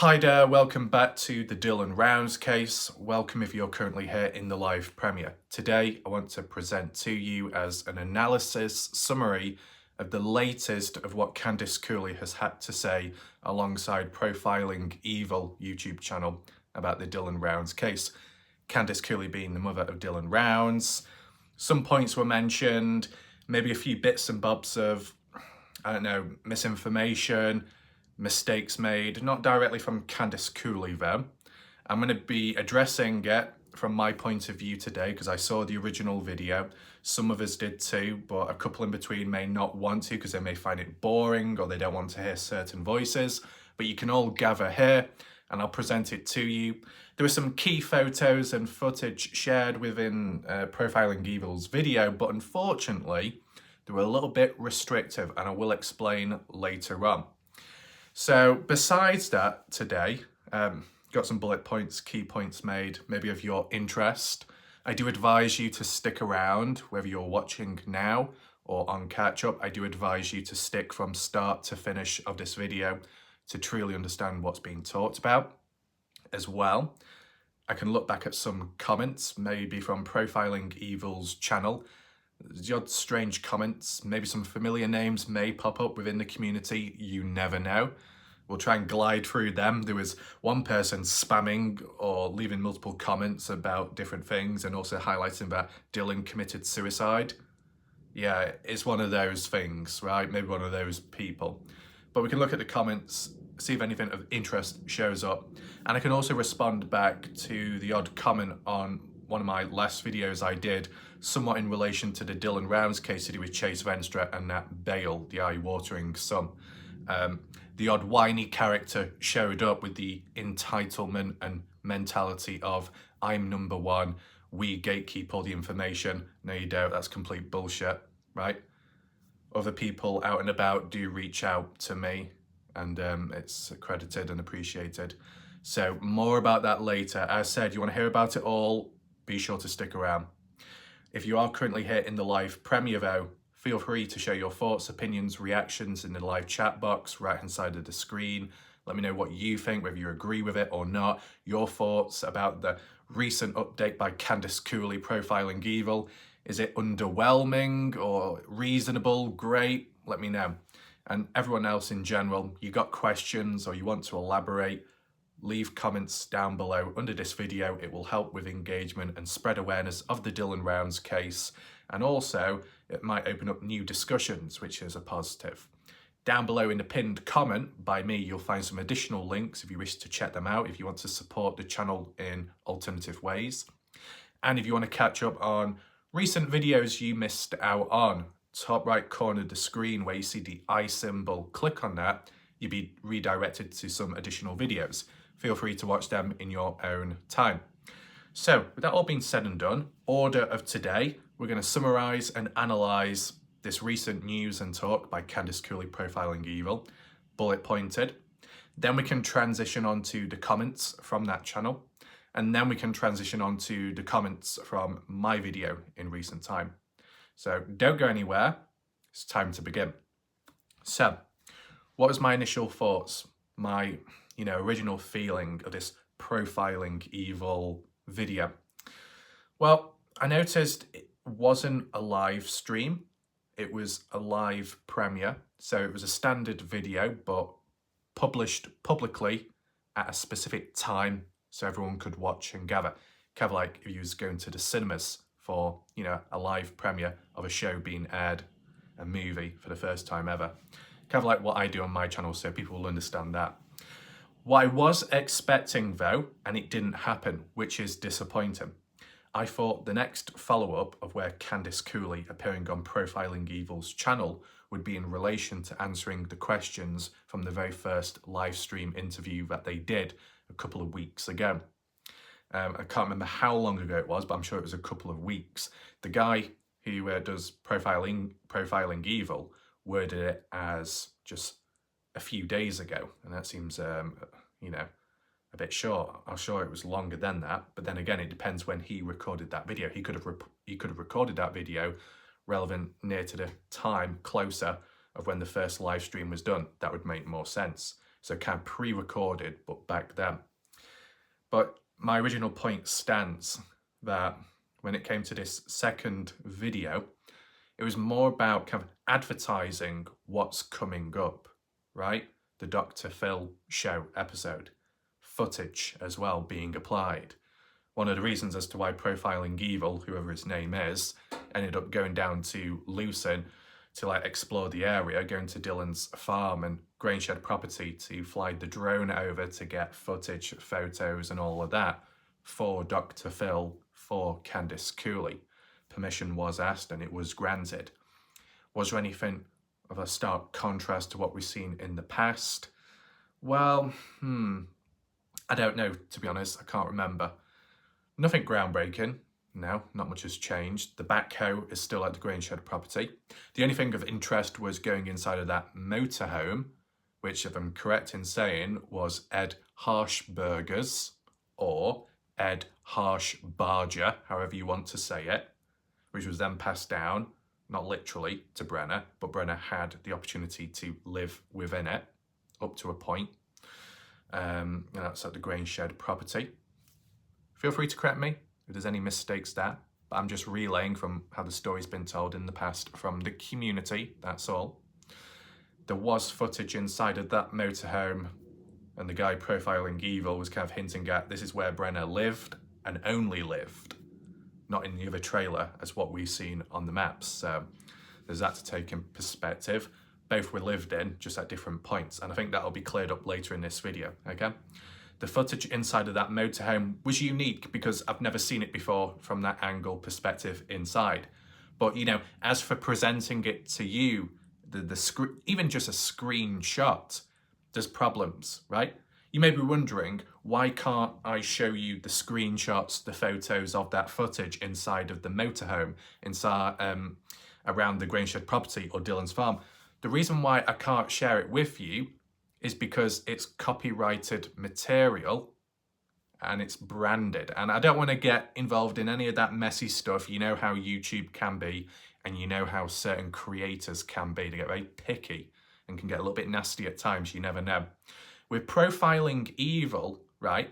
Hi there, welcome back to the Dylan Rounds case. Welcome if you're currently here in the live premiere. Today I want to present to you as an analysis summary of the latest of what Candice Cooley has had to say alongside Profiling Evil YouTube channel about the Dylan Rounds case. Candice Cooley being the mother of Dylan Rounds. Some points were mentioned, maybe a few bits and bobs of, misinformation, mistakes made, not directly from Candice Cooley though. I'm going to be addressing it from my point of view today because I saw the original video. Some of us did too, but a couple in between may not want to because they may find it boring or they don't want to hear certain voices. But you can all gather here and I'll present it to you. There were some key photos and footage shared within Profiling Evil's video, but unfortunately they were a little bit restrictive and I will explain later on. So besides that today, got some bullet points, key points made, maybe of your interest. I do advise you to stick around, whether you're watching now or on catch up. I do advise you to stick from start to finish of this video to truly understand what's being talked about as well. I can look back at some comments, maybe from Profiling Evil's channel. The odd strange comments, maybe some familiar names may pop up within the community, you never know. We'll try and glide through them. There was one person spamming or leaving multiple comments about different things and also highlighting that Dylan committed suicide. Yeah, it's one of those things, right? Maybe one of those people. But we can look at the comments, see if anything of interest shows up. And I can also respond back to the odd comment on one of my last videos I did, somewhat in relation to the Dylan Rounds case to do with Chase Venstra and that Bale, the eye-watering son. The odd whiny character showed up with the entitlement and mentality of, I'm number one, we gatekeep all the information. No, you don't, that's complete bullshit, right? Other people out and about do reach out to me and it's accredited and appreciated. So more about that later. As said, you want to hear about it all, be sure to stick around. If you are currently here in the live premiere though, feel free to share your thoughts, opinions, reactions in the live chat box right hand side of the screen. Let me know what you think, whether you agree with it or not, your thoughts about the recent update by Candice Cooley Profiling Evil. Is it underwhelming or reasonable? Great, let me know. And everyone else in general, you got questions or you want to elaborate, leave comments down below under this video. It will help with engagement and spread awareness of the Dylan Rounds case. And also, it might open up new discussions, which is a positive. Down below in the pinned comment by me, you'll find some additional links if you wish to check them out, if you want to support the channel in alternative ways. And if you want to catch up on recent videos you missed out on, top right corner of the screen where you see the I symbol, click on that, you'll be redirected to some additional videos. Feel free to watch them in your own time. So, with that all being said and done, order of today, we're going to summarise and analyse this recent news and talk by Candice Cooley Profiling Evil, bullet pointed. Then we can transition on to the comments from that channel. And then we can transition on to the comments from my video in recent time. So don't go anywhere, it's time to begin. So, what was my initial thoughts? My, original feeling of this Profiling Evil video? Well, I noticed it wasn't a live stream, it was a live premiere. So it was a standard video, but published publicly at a specific time so everyone could watch and gather. Kind of like if you was going to the cinemas for, a live premiere of a show being aired, a movie for the first time ever. Kind of like what I do on my channel, so people will understand that. What I was expecting though, and it didn't happen, which is disappointing. I thought the next follow-up of where Candice Cooley appearing on Profiling Evil's channel would be in relation to answering the questions from the very first live stream interview that they did a couple of weeks ago. I can't remember how long ago it was, but I'm sure it was a couple of weeks. The guy who does Profiling Evil worded it as just a few days ago, and that seems, a bit short. I'm sure it was longer than that, but then again, it depends when he recorded that video. He could have recorded that video relevant near to the time closer of when the first live stream was done. That would make more sense. So kind of pre-recorded, but back then. But my original point stands that when it came to this second video, it was more about kind of advertising what's coming up, right? The Dr. Phil show episode, footage as well being applied. One of the reasons as to why Profiling Evil, whoever his name is, ended up going down to Lucerne to like explore the area, going to Dylan's farm and Grainshed property to fly the drone over to get footage, photos and all of that for Dr. Phil, for Candice Cooley. Permission was asked and it was granted. Was there anything of a stark contrast to what we've seen in the past? Well, I don't know, to be honest. I can't remember. Nothing groundbreaking. No, not much has changed. The backhoe is still at the Grainshed property. The only thing of interest was going inside of that motorhome, which, if I'm correct in saying, was Ed Harshberger's, or Ed Harshbarger, however you want to say it, which was then passed down, not literally to Brenner, but Brenner had the opportunity to live within it up to a point. And that's at the Grainshed property. Feel free to correct me if there's any mistakes there, but I'm just relaying from how the story's been told in the past from the community, that's all. There was footage inside of that motorhome, and the guy Profiling Evil was kind of hinting at this is where Brenner lived and only lived, not in the other trailer as what we've seen on the maps. So there's that to take in perspective. Both were lived in, just at different points, and I think that'll be cleared up later in this video, okay? The footage inside of that motorhome was unique because I've never seen it before from that angle perspective inside. But, you know, as for presenting it to you, even just a screenshot, there's problems, right? You may be wondering, why can't I show you the screenshots, the photos of that footage inside of the motorhome, inside around the Grainshed property or Dylan's farm? The reason why I can't share it with you is because it's copyrighted material and it's branded. And I don't want to get involved in any of that messy stuff. You know how YouTube can be, and you know how certain creators can be. They get very picky and can get a little bit nasty at times, you never know. With Profiling Evil, right,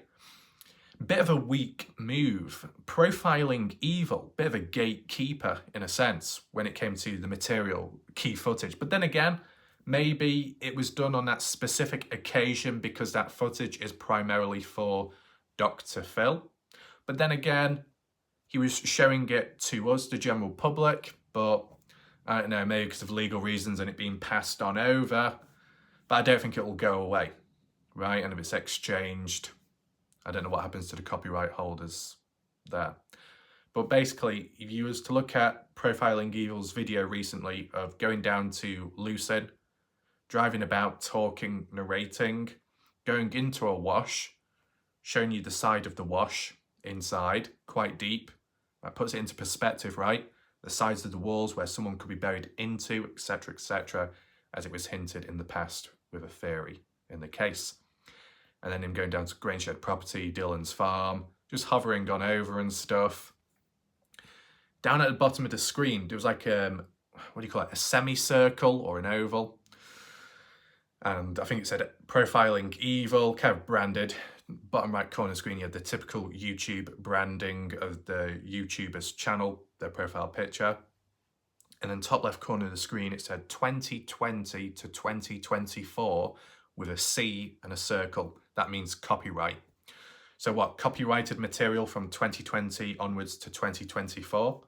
bit of a weak move. Profiling Evil, bit of a gatekeeper in a sense when it came to the material, key footage. But then again, maybe it was done on that specific occasion because that footage is primarily for Dr. Phil. But then again, he was showing it to us, the general public, but I don't know, maybe because of legal reasons and it being passed on over. But I don't think it will go away, right? And if it's exchanged, I don't know what happens to the copyright holders there. But basically, if you was to look at Profiling Evil's video recently of going down to Lucerne, driving about, talking, narrating, going into a wash, showing you the side of the wash inside, quite deep. That puts it into perspective, right? The sides of the walls where someone could be buried into, etc., as it was hinted in the past with a theory in the case. And then him going down to Grainshed property, Dylan's farm, just hovering on over and stuff. Down at the bottom of the screen, there was like, what do you call it, a semicircle or an oval. And I think it said Profiling Evil, kind of branded. Bottom right corner of the screen, you had the typical YouTube branding of the YouTuber's channel, their profile picture. And then top left corner of the screen, it said 2020 to 2024 with a C and a circle. That means copyright. So what, copyrighted material from 2020 onwards to 2024?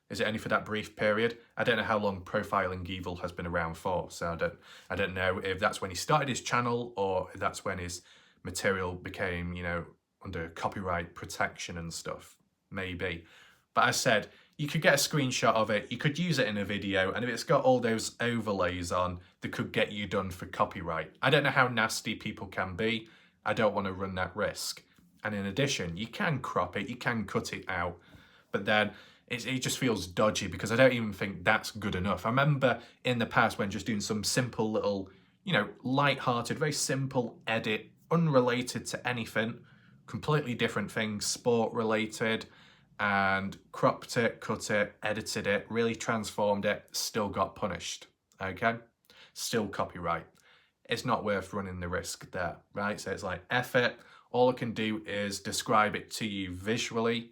Is it only for that brief period? I don't know how long Profiling Evil has been around for, so I don't know if that's when he started his channel or if that's when his material became, you know, under copyright protection and stuff. Maybe. But as I said, you could get a screenshot of it, you could use it in a video, and if it's got all those overlays on, that could get you done for copyright. I don't know how nasty people can be. I don't want to run that risk. And in addition, you can crop it, you can cut it out, but then it just feels dodgy because I don't even think that's good enough. I remember in the past when just doing some simple little, you know, light-hearted, very simple edit, unrelated to anything, completely different things, sport-related, and cropped it, cut it, edited it, really transformed it, still got punished, okay? Still copyright. it's not worth running the risk there, right? So it's like, F it. All I can do is describe it to you visually.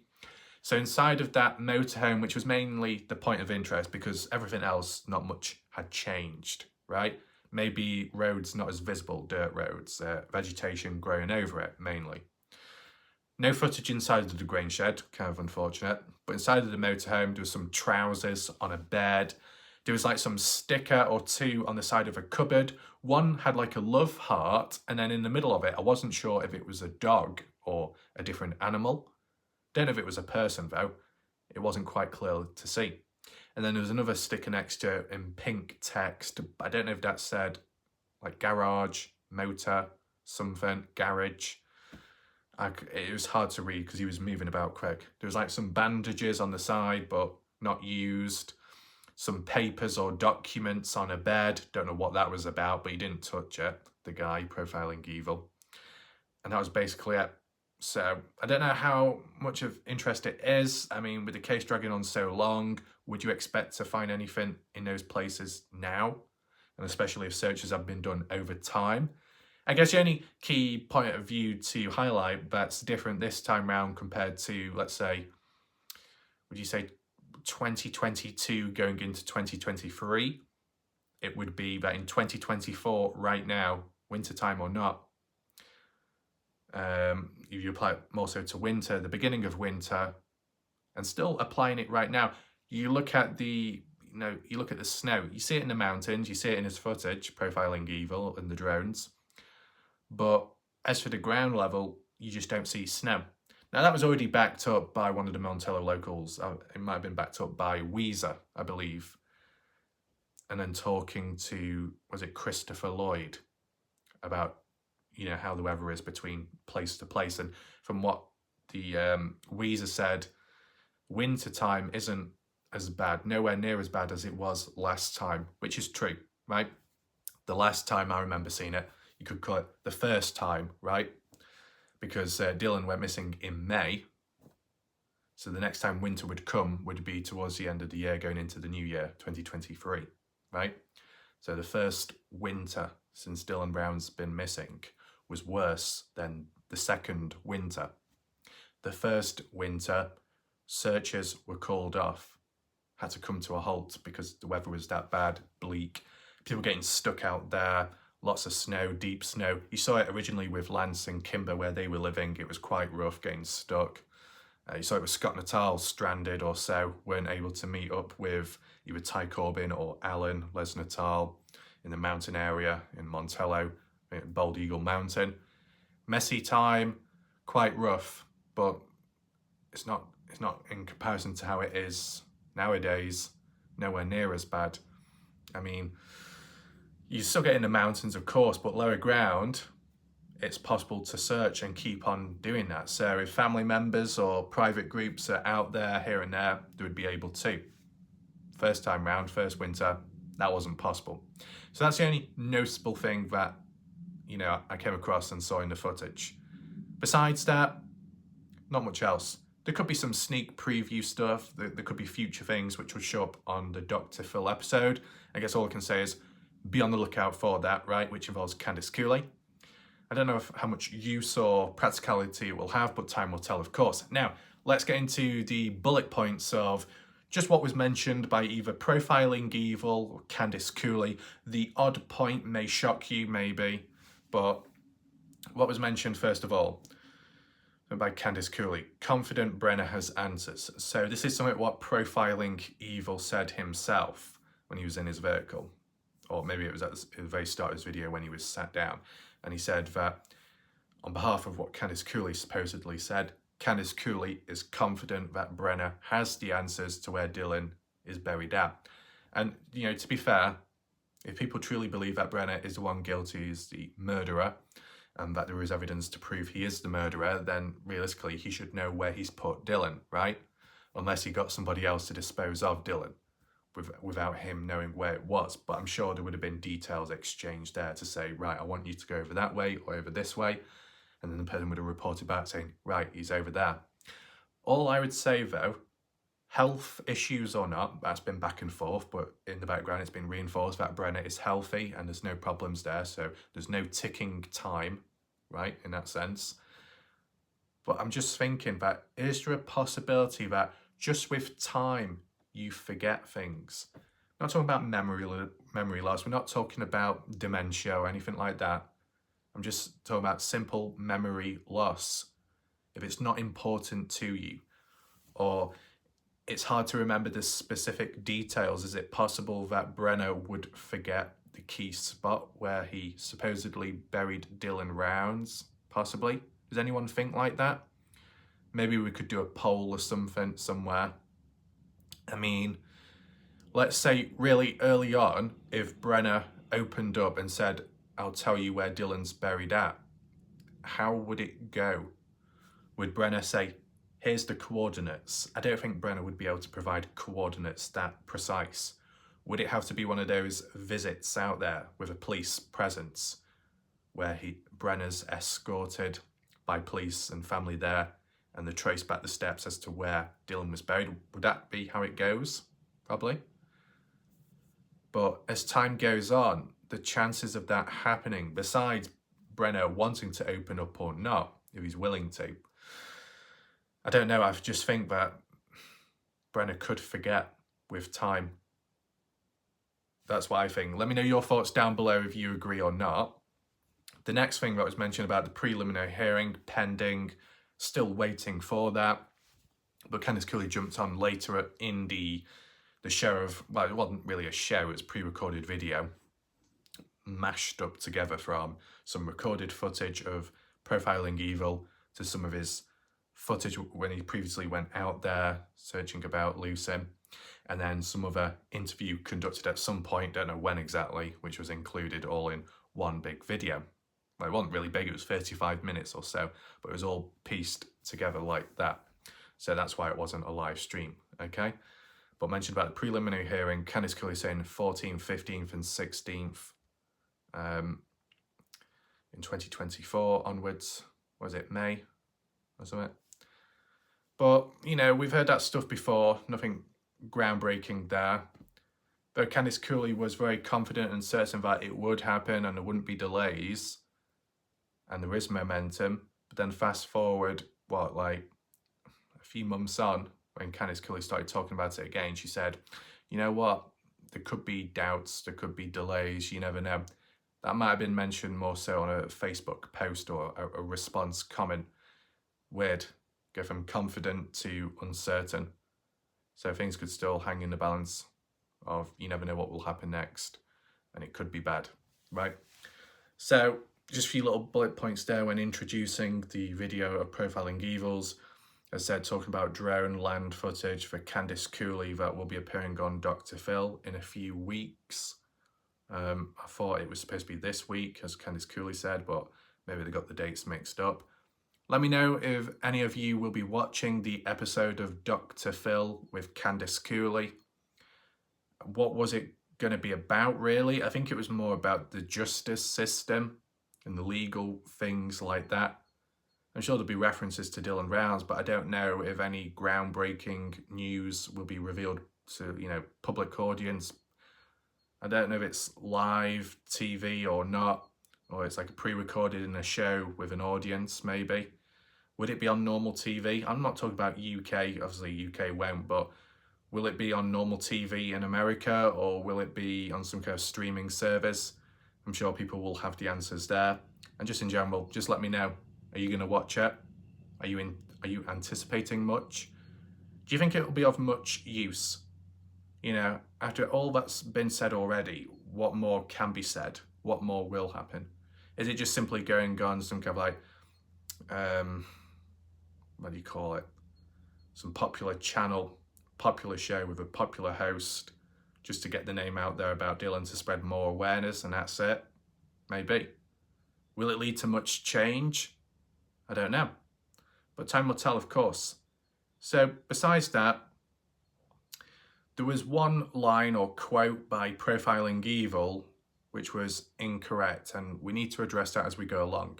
So inside of that motorhome, which was mainly the point of interest because everything else, not much had changed, right? Maybe roads not as visible, dirt roads, vegetation growing over it mainly. No footage inside of the grain shed, kind of unfortunate. But inside of the motorhome, there was some trousers on a bed. There was like some sticker or two on the side of a cupboard. One had like a love heart, and then in the middle of it, I wasn't sure if it was a dog or a different animal. Don't know if it was a person though. It wasn't quite clear to see. And then there was another sticker next to it in pink text. I don't know if that said like garage, motor, something, garage. It was hard to read because he was moving about quick. There was like some bandages on the side, but not used. Some papers or documents on a bed. Don't know what that was about, but he didn't touch it, the guy profiling evil. And that was basically it. So I don't know how much of interest it is. I mean, with the case dragging on so long, would you expect to find anything in those places now? And especially if searches have been done over time. I guess the only key point of view to highlight that's different this time round compared to, let's say, would you say 2022 going into 2023? It would be that in 2024, right now, wintertime or not, if you apply it more so to winter, the beginning of winter, and still applying it right now, you look at the, you look at the snow, you see it in the mountains, you see it in his footage, profiling evil and the drones. But as for the ground level, you just don't see snow. Now that was already backed up by one of the Montello locals. It might have been backed up by Weezer, I believe. And then talking to, was it Christopher Lloyd, about how the weather is between place to place. And from what the Weezer said, winter time isn't as bad, nowhere near as bad as it was last time, which is true, right? The last time I remember seeing it, you could call it the first time, right? Because Dylan went missing in May. So the next time winter would come would be towards the end of the year, going into the new year, 2023, right? So the first winter since Dylan Brown's been missing was worse than the second winter. The first winter, searches were called off, had to come to a halt because the weather was that bad, bleak, people getting stuck out there, lots of snow, deep snow. You saw it originally with Lance and Kimber where they were living. It was quite rough getting stuck. You saw it with Scott Natal, stranded or so, weren't able to meet up with either Ty Corbin or Alan Les Natal in the mountain area in Montello, Bald Eagle Mountain. Messy time, quite rough, but it's not in comparison to how it is nowadays, nowhere near as bad. I mean, you still get in the mountains, of course, but lower ground, it's possible to search and keep on doing that. So if family members or private groups are out there here and there, they would be able to. First time round, first winter, that wasn't possible. So that's the only noticeable thing that, I came across and saw in the footage. Besides that, not much else. There could be some sneak preview stuff. There could be future things which would show up on the Dr. Phil episode. I guess all I can say is be on the lookout for that, right? Which involves Candice Cooley. I don't know how much use or practicality it will have, but time will tell, of course. Now, let's get into the bullet points of just what was mentioned by either Profiling Evil or Candice Cooley. The odd point may shock you, maybe, but what was mentioned first of all by Candice Cooley, confident Brenner has answers. So this is something what Profiling Evil said himself when he was in his vehicle, or maybe it was at the very start of his video when he was sat down, and he said that on behalf of what Candice Cooley supposedly said, Candice Cooley is confident that Brenner has the answers to where Dylan is buried at. And, to be fair, if people truly believe that Brenner is the one guilty, is the murderer, and that there is evidence to prove he is the murderer, then realistically he should know where he's put Dylan, right? Unless he got somebody else to dispose of Dylan without him knowing where it was. But I'm sure there would have been details exchanged there to say, right, I want you to go over that way or over this way. And then the person would have reported back saying, right, he's over there. All I would say though, health issues or not, that's been back and forth, but in the background it's been reinforced that Brenner is healthy and there's no problems there, so there's no ticking time, right, in that sense. But I'm just thinking that, is there a possibility that just with time you forget things? We're not talking about memory loss, we're not talking about dementia or anything like that. I'm just talking about simple memory loss. If it's not important to you, or it's hard to remember the specific details, is it possible that Brenner would forget the key spot where he supposedly buried Dylan Rounds? Possibly. Does anyone think like that? Maybe we could do a poll or something somewhere. I mean, let's say really early on, if Brenner opened up and said, I'll tell you where Dylan's buried at, how would it go? Would Brenner say, here's the coordinates? I don't think Brenner would be able to provide coordinates that precise. Would it have to be one of those visits out there with a police presence where Brenner's escorted by police and family there and they trace back the steps as to where Dylan was buried? Would that be how it goes? Probably. But as time goes on, the chances of that happening, besides Brenner wanting to open up or not, if he's willing to, I don't know, I just think that Brenner could forget with time. That's what I think. Let me know your thoughts down below if you agree or not. The next thing that was mentioned about the preliminary hearing, pending, still waiting for that. But Candice Cooley jumped on later in the show of, well, it wasn't really a show, it was pre-recorded video, mashed up together from some recorded footage of Profiling Evil to some of his footage when he previously went out there searching about Lucy, and then some other interview conducted at some point, don't know when exactly, which was included all in one big video. Well, it wasn't really big, it was 35 minutes or so, but it was all pieced together like that. So that's why it wasn't a live stream, okay? But mentioned about the preliminary hearing, Candice Cooley saying 14th, 15th and 16th in 2024 onwards. Was it May or something? But, you know, we've heard that stuff before, nothing groundbreaking there. Though Candice Cooley was very confident and certain that it would happen and there wouldn't be delays, and there is momentum. But then fast forward, what, like a few months on, when Candice Cooley started talking about it again, she said, you know what, there could be doubts, there could be delays, you never know. That might have been mentioned more so on a Facebook post or a response comment. Weird. Go from confident to uncertain. So things could still hang in the balance of you never know what will happen next, and it could be bad, right? So just a few little bullet points there when introducing the video of Profiling Evils. As I said, talking about drone land footage for Candice Cooley that will be appearing on Dr. Phil in a few weeks. I thought it was supposed to be this week, as Candice Cooley said, but maybe they got the dates mixed up. Let me know if any of you will be watching the episode of Dr. Phil with Candice Cooley. What was it going to be about, really? I think it was more about the justice system and the legal things like that. I'm sure there'll be references to Dylan Rounds, but I don't know if any groundbreaking news will be revealed to, you know, public audience. I don't know if it's live TV or not, or it's like a pre-recorded in a show with an audience, maybe. Would it be on normal TV? I'm not talking about UK, obviously UK won't, but will it be on normal TV in America, or will it be on some kind of streaming service? I'm sure people will have the answers there. And just in general, just let me know. Are you going to watch it? Are you anticipating much? Do you think it will be of much use? You know, after all that's been said already, what more can be said? What more will happen? Is it just simply going on some kind of like, what do you call it? Some popular channel, popular show with a popular host, just to get the name out there about Dylan to spread more awareness, and that's it? Maybe. Will it lead to much change? I don't know. But time will tell, of course. So besides that, there was one line or quote by Profiling Evil which was incorrect, and we need to address that as we go along.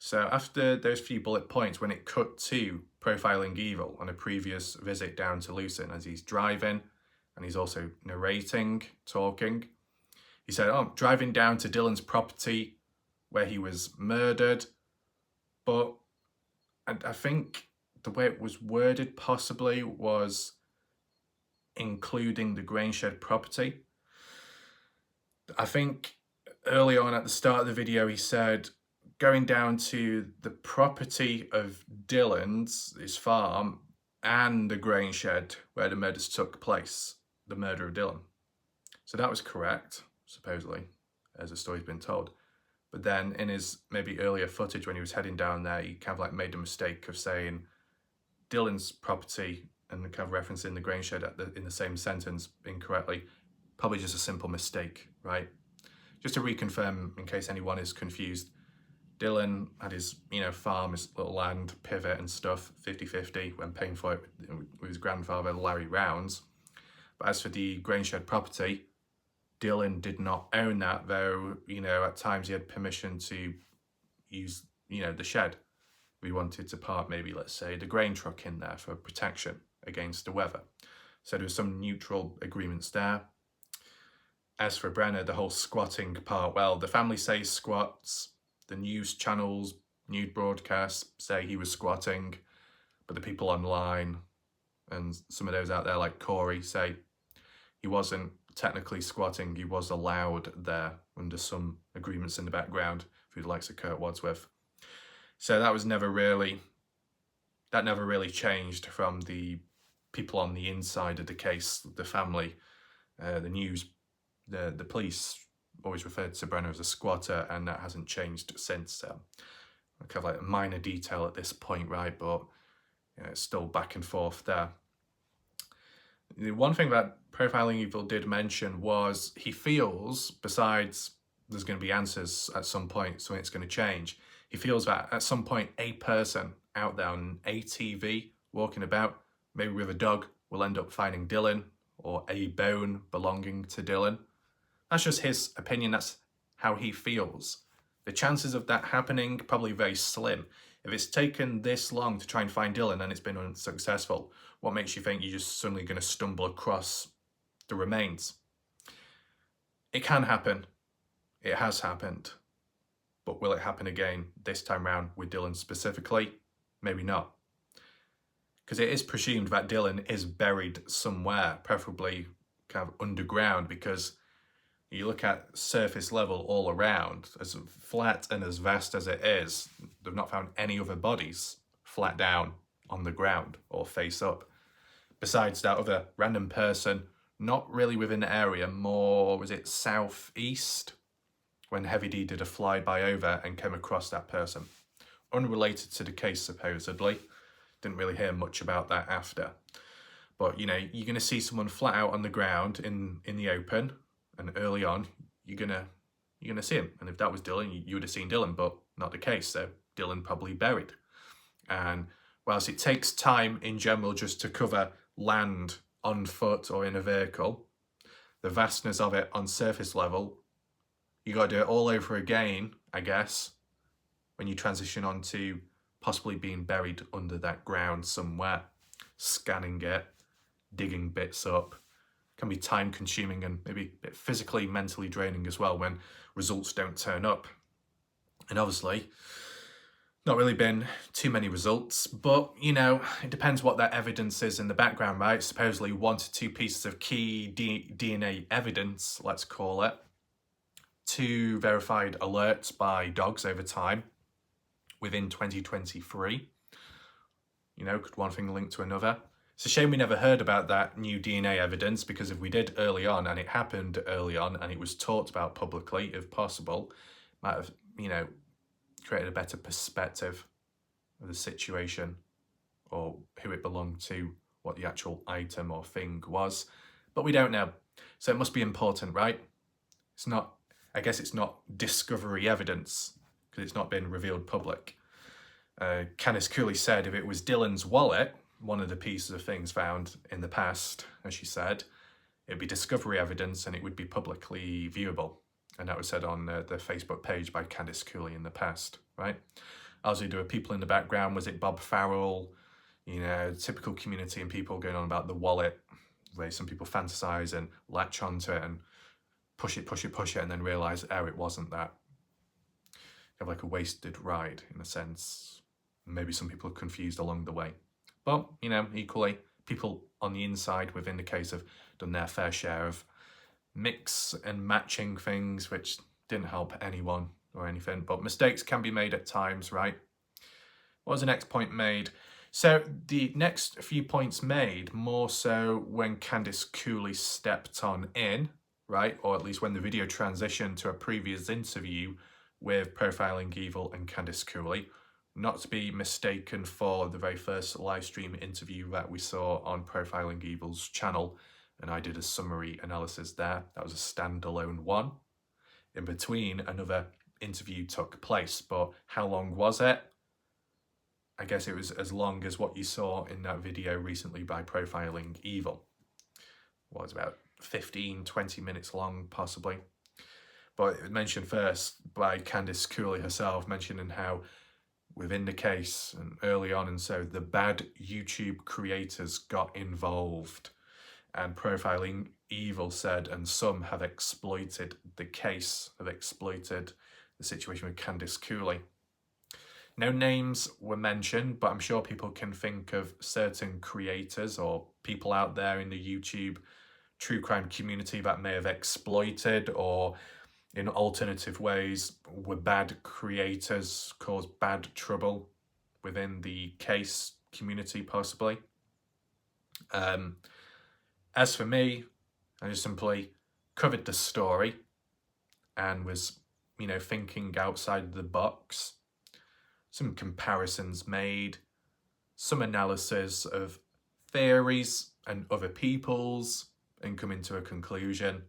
So after those few bullet points, when it cut to profiling evil on a previous visit down to Lucin, as he's driving and he's also narrating, talking, he said, oh, driving down to Dylan's property where he was murdered. But I think the way it was worded possibly was including the Grainshed property. I think early on at the start of the video, he said, going down to the property of Dylan's, his farm, and the grain shed where the murders took place, the murder of Dylan. So that was correct, supposedly, as the story's been told. But then in his maybe earlier footage when he was heading down there, he kind of like made the mistake of saying Dylan's property and kind of referencing the grain shed in the same sentence incorrectly. Probably just a simple mistake, right? Just to reconfirm, in case anyone is confused, Dylan had his, farm, his little land, pivot and stuff, 50-50 when paying for it with his grandfather, Larry Rounds. But as for the grain shed property, Dylan did not own that, though, at times he had permission to use, the shed. We wanted to park maybe, let's say, the grain truck in there for protection against the weather. So there was some neutral agreements there. As for Brenner, the whole squatting part, well, the family says squats, the news channels, news broadcasts say he was squatting, but the people online and some of those out there like Corey say he wasn't technically squatting, he was allowed there under some agreements in the background through the likes of Kurt Wadsworth. So that never really changed from the people on the inside of the case, the family, the news, the police always referred to Brenner as a squatter, and that hasn't changed since. Kind of like a minor detail at this point, right? But it's still back and forth there. The one thing that Profiling Evil did mention was he feels, besides there's going to be answers at some point, so it's going to change, he feels that at some point a person out there on ATV walking about, maybe with a dog, will end up finding Dylan or a bone belonging to Dylan. That's just his opinion, that's how he feels. The chances of that happening, probably very slim. If it's taken this long to try and find Dylan and it's been unsuccessful, what makes you think you're just suddenly going to stumble across the remains? It can happen. It has happened. But will it happen again this time round with Dylan specifically? Maybe not. Because it is presumed that Dylan is buried somewhere, preferably kind of underground, because you look at surface level all around, as flat and as vast as it is, they've not found any other bodies flat down on the ground or face up. Besides that other random person, not really within the area, more, was it southeast? When Heavy D did a flyby over and came across that person. Unrelated to the case, supposedly. Didn't really hear much about that after. But, you're going to see someone flat out on the ground in the open, and early on, you're gonna see him. And if that was Dylan, you would have seen Dylan, but not the case. So Dylan probably buried. And whilst it takes time in general just to cover land on foot or in a vehicle, the vastness of it on surface level, you got to do it all over again, I guess, when you transition on to possibly being buried under that ground somewhere, scanning it, digging bits up. Can be time consuming and maybe a bit physically, mentally draining as well when results don't turn up. And obviously, not really been too many results, but it depends what that evidence is in the background, right? Supposedly 1 to 2 pieces of key DNA evidence, let's call it, 2 verified alerts by dogs over time within 2023. Could one thing link to another? It's a shame we never heard about that new DNA evidence, because if we did early on and it happened early on and it was talked about publicly, if possible, might have, created a better perspective of the situation or who it belonged to, what the actual item or thing was. But we don't know. So it must be important, right? I guess it's not discovery evidence because it's not been revealed public. Candice Cooley said if it was Dylan's wallet, one of the pieces of things found in the past, as she said, it'd be discovery evidence and it would be publicly viewable. And that was said on the Facebook page by Candice Cooley in the past, right? Obviously, there were people in the background. Was it Bob Farrell? You know, typical community, and people going on about the wallet, where some people fantasize and latch onto it and push it, and then realize, oh, it wasn't that. You have like a wasted ride in a sense. Maybe some people are confused along the way. But, you know, equally, people on the inside within the case have done their fair share of mix and matching things, which didn't help anyone or anything. But mistakes can be made at times, right? What was the next point made? So the next few points made, more so when Candice Cooley stepped on in, right? Or at least when the video transitioned to a previous interview with Profiling Evil and Candice Cooley. Not to be mistaken for the very first live stream interview that we saw on Profiling Evil's channel, and I did a summary analysis there. That was a standalone one. In between, another interview took place, but how long was it? I guess it was as long as what you saw in that video recently by Profiling Evil. What was about 15, 20 minutes long, possibly. But it was mentioned first by Candice Cooley herself, mentioning how within the case and early on, and so the bad YouTube creators got involved, and Profiling Evil said, and some have exploited the case, have exploited the situation with Candice Cooley. No names were mentioned, but I'm sure people can think of certain creators or people out there in the YouTube true crime community that may have exploited or in alternative ways were bad creators, caused bad trouble within the case community, possibly. As for me, I just simply covered the story and was, you know, thinking outside the box. Some comparisons made, some analysis of theories and other people's, and coming to a conclusion.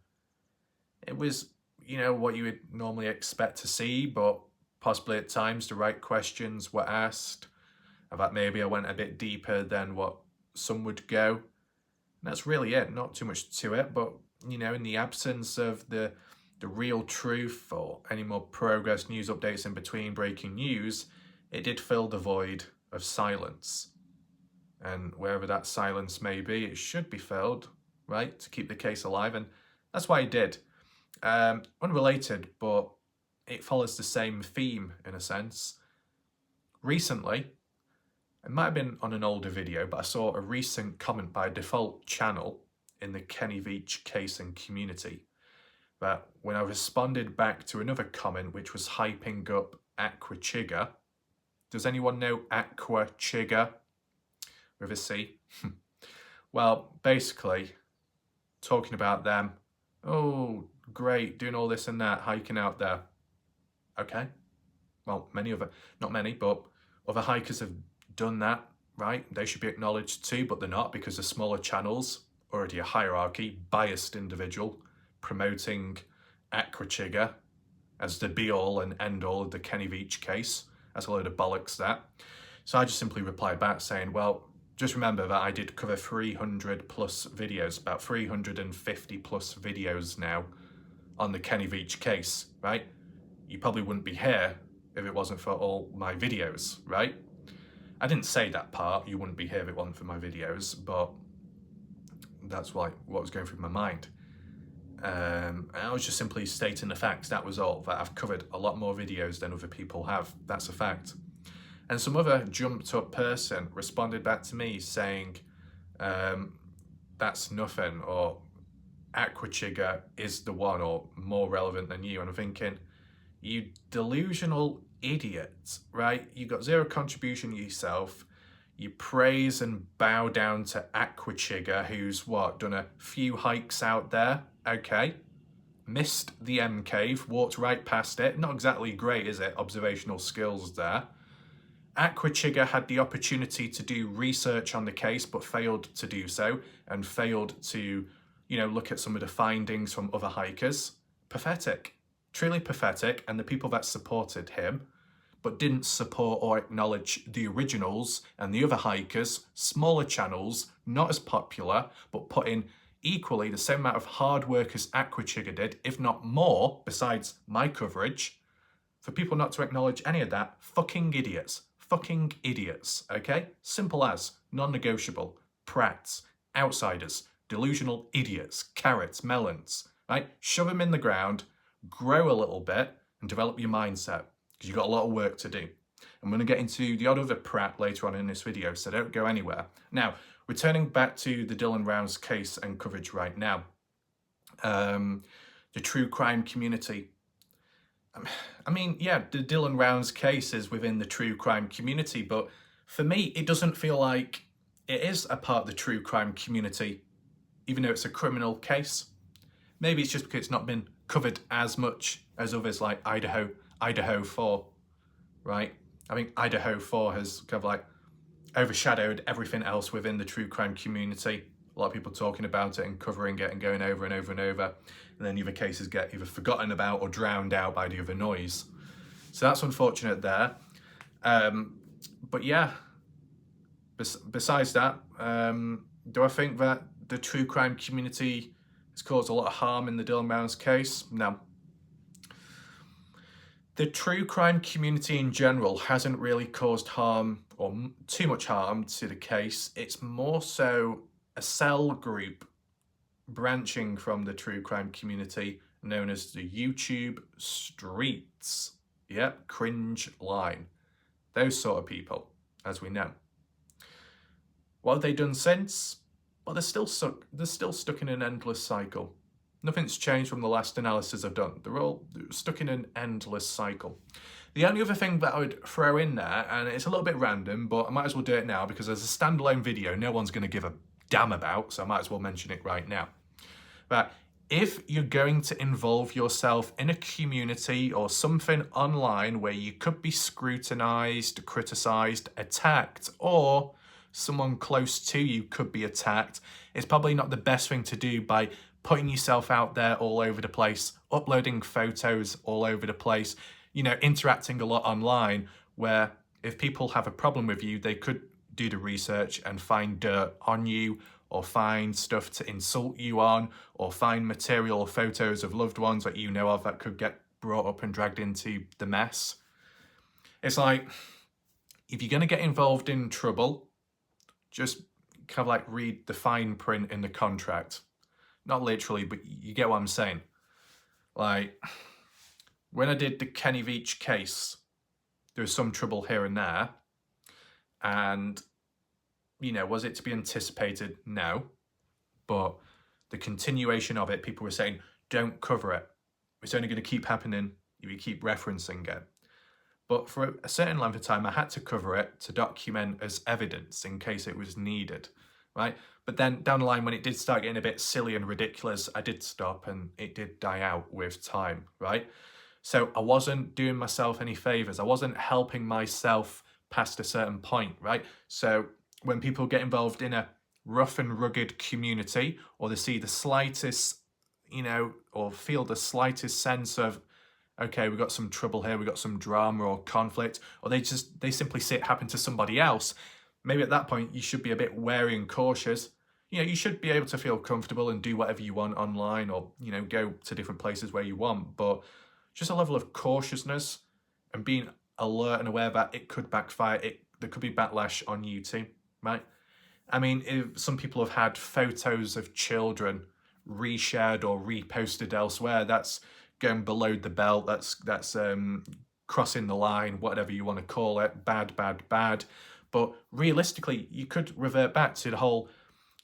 It was, you know, what you would normally expect to see, but possibly at times the right questions were asked. I thought maybe I went a bit deeper than what some would go. And that's really it, not too much to it, but, you know, in the absence of the real truth or any more progress, news updates in between, breaking news, it did fill the void of silence. And wherever that silence may be, it should be filled, right, to keep the case alive. And that's why I did. Unrelated, but it follows the same theme in a sense. Recently, it might have been on an older video, but I saw a recent comment by a default channel in the Kenny Veach case and community that when I responded back to another comment which was hyping up Aqua Chigga. Does anyone know Aqua Chigga with a C? Well, basically, talking about them, oh, great, doing all this and that, hiking out there. Okay, well, not many, but other hikers have done that, right? They should be acknowledged too, but they're not, because the smaller channels, already a hierarchy, biased individual, promoting Aqua Chigga as the be-all and end-all of the Kenny Veach case. That's a load of bollocks, that. So I just simply replied back saying, well, just remember that I did cover 300 plus videos, about 350 plus videos now on the Kenny Veach case, right? You probably wouldn't be here if it wasn't for all my videos, right? I didn't say that part, you wouldn't be here if it wasn't for my videos, but that's what was going through my mind. I was just simply stating the facts, that was all, that I've covered a lot more videos than other people have, that's a fact. And some other jumped up person responded back to me saying, that's nothing, or Aqua Chigga is the one, or more relevant than you. And I'm thinking, you delusional idiot, right? You got zero contribution yourself. You praise and bow down to Aqua Chigga, who's what, done a few hikes out there. Okay, missed the M cave, walked right past it. Not exactly great, is it? Observational skills there. Aqua Chigga had the opportunity to do research on the case, but failed to do so, and failed to, you know, look at some of the findings from other hikers. Pathetic, truly pathetic. And the people that supported him, but didn't support or acknowledge the originals and the other hikers, smaller channels, not as popular, but put in equally the same amount of hard work as Aqua Chigga did, if not more, besides my coverage, For people not to acknowledge any of that, fucking idiots. Fucking idiots, okay? Simple as, non-negotiable, prats, outsiders, delusional idiots, carrots, melons, right? Shove them in the ground, grow a little bit, and develop your mindset, because you've got a lot of work to do. I'm going to get into the odd other prat later on in this video, so don't go anywhere. Now, returning back to the Dylan Rounds case and coverage right now. The true crime community. I mean, yeah, the Dylan Rounds case is within the true crime community, but for me, it doesn't feel like it is a part of the true crime community, even though it's a criminal case. Maybe it's just because it's not been covered as much as others like Idaho 4, right? I think Idaho 4 has kind of like overshadowed everything else within the true crime community. A lot of people talking about it and covering it and going over and over and over. And then the other cases get either forgotten about or drowned out by the other noise. So that's unfortunate there. But yeah, besides that, do I think that the true crime community has caused a lot of harm in the Dylan Rounds case? No. The true crime community in general hasn't really caused harm or too much harm to the case. It's more so a cell group branching from the true crime community known as the YouTube streets. Yep, cringe line. Those sort of people, as we know. What have they done since? Well, they're still stuck in an endless cycle. Nothing's changed from the last analysis I've done. They're all stuck in an endless cycle. The only other thing that I would throw in there, and it's a little bit random, but I might as well do it now because as a standalone video, no one's going to give a damn about, so I might as well mention it right now. But if you're going to involve yourself in a community or something online where you could be scrutinized, criticized, attacked, or someone close to you could be attacked, it's probably not the best thing to do by putting yourself out there all over the place, uploading photos all over the place, you know, interacting a lot online, where if people have a problem with you, they could do the research and find dirt on you, or find stuff to insult you on, or find material or photos of loved ones that you know of that could get brought up and dragged into the mess. It's like, if you're going to get involved in trouble, just kind of like read the fine print in the contract. Not literally, but you get what I'm saying. Like, when I did the Kenny Veach case, there was some trouble here and there. And, you know, was it to be anticipated? No. But the continuation of it, people were saying, don't cover it. It's only going to keep happening if you keep referencing it. But for a certain length of time, I had to cover it to document as evidence in case it was needed, right? But then down the line, when it did start getting a bit silly and ridiculous, I did stop and it did die out with time, right? So I wasn't doing myself any favors. I wasn't helping myself past a certain point, right? So when people get involved in a rough and rugged community, or they see the slightest, you know, or feel the slightest sense of, okay, we've got some trouble here, we've got some drama or conflict, or they simply see it happen to somebody else, maybe at that point you should be a bit wary and cautious. You know, you should be able to feel comfortable and do whatever you want online, or, you know, go to different places where you want, but just a level of cautiousness and being alert and aware that it could backfire, there could be backlash on you too, right? I mean, if some people have had photos of children reshared or reposted elsewhere, that's going below the belt, that's crossing the line, whatever you want to call it, bad. But realistically, you could revert back to the whole,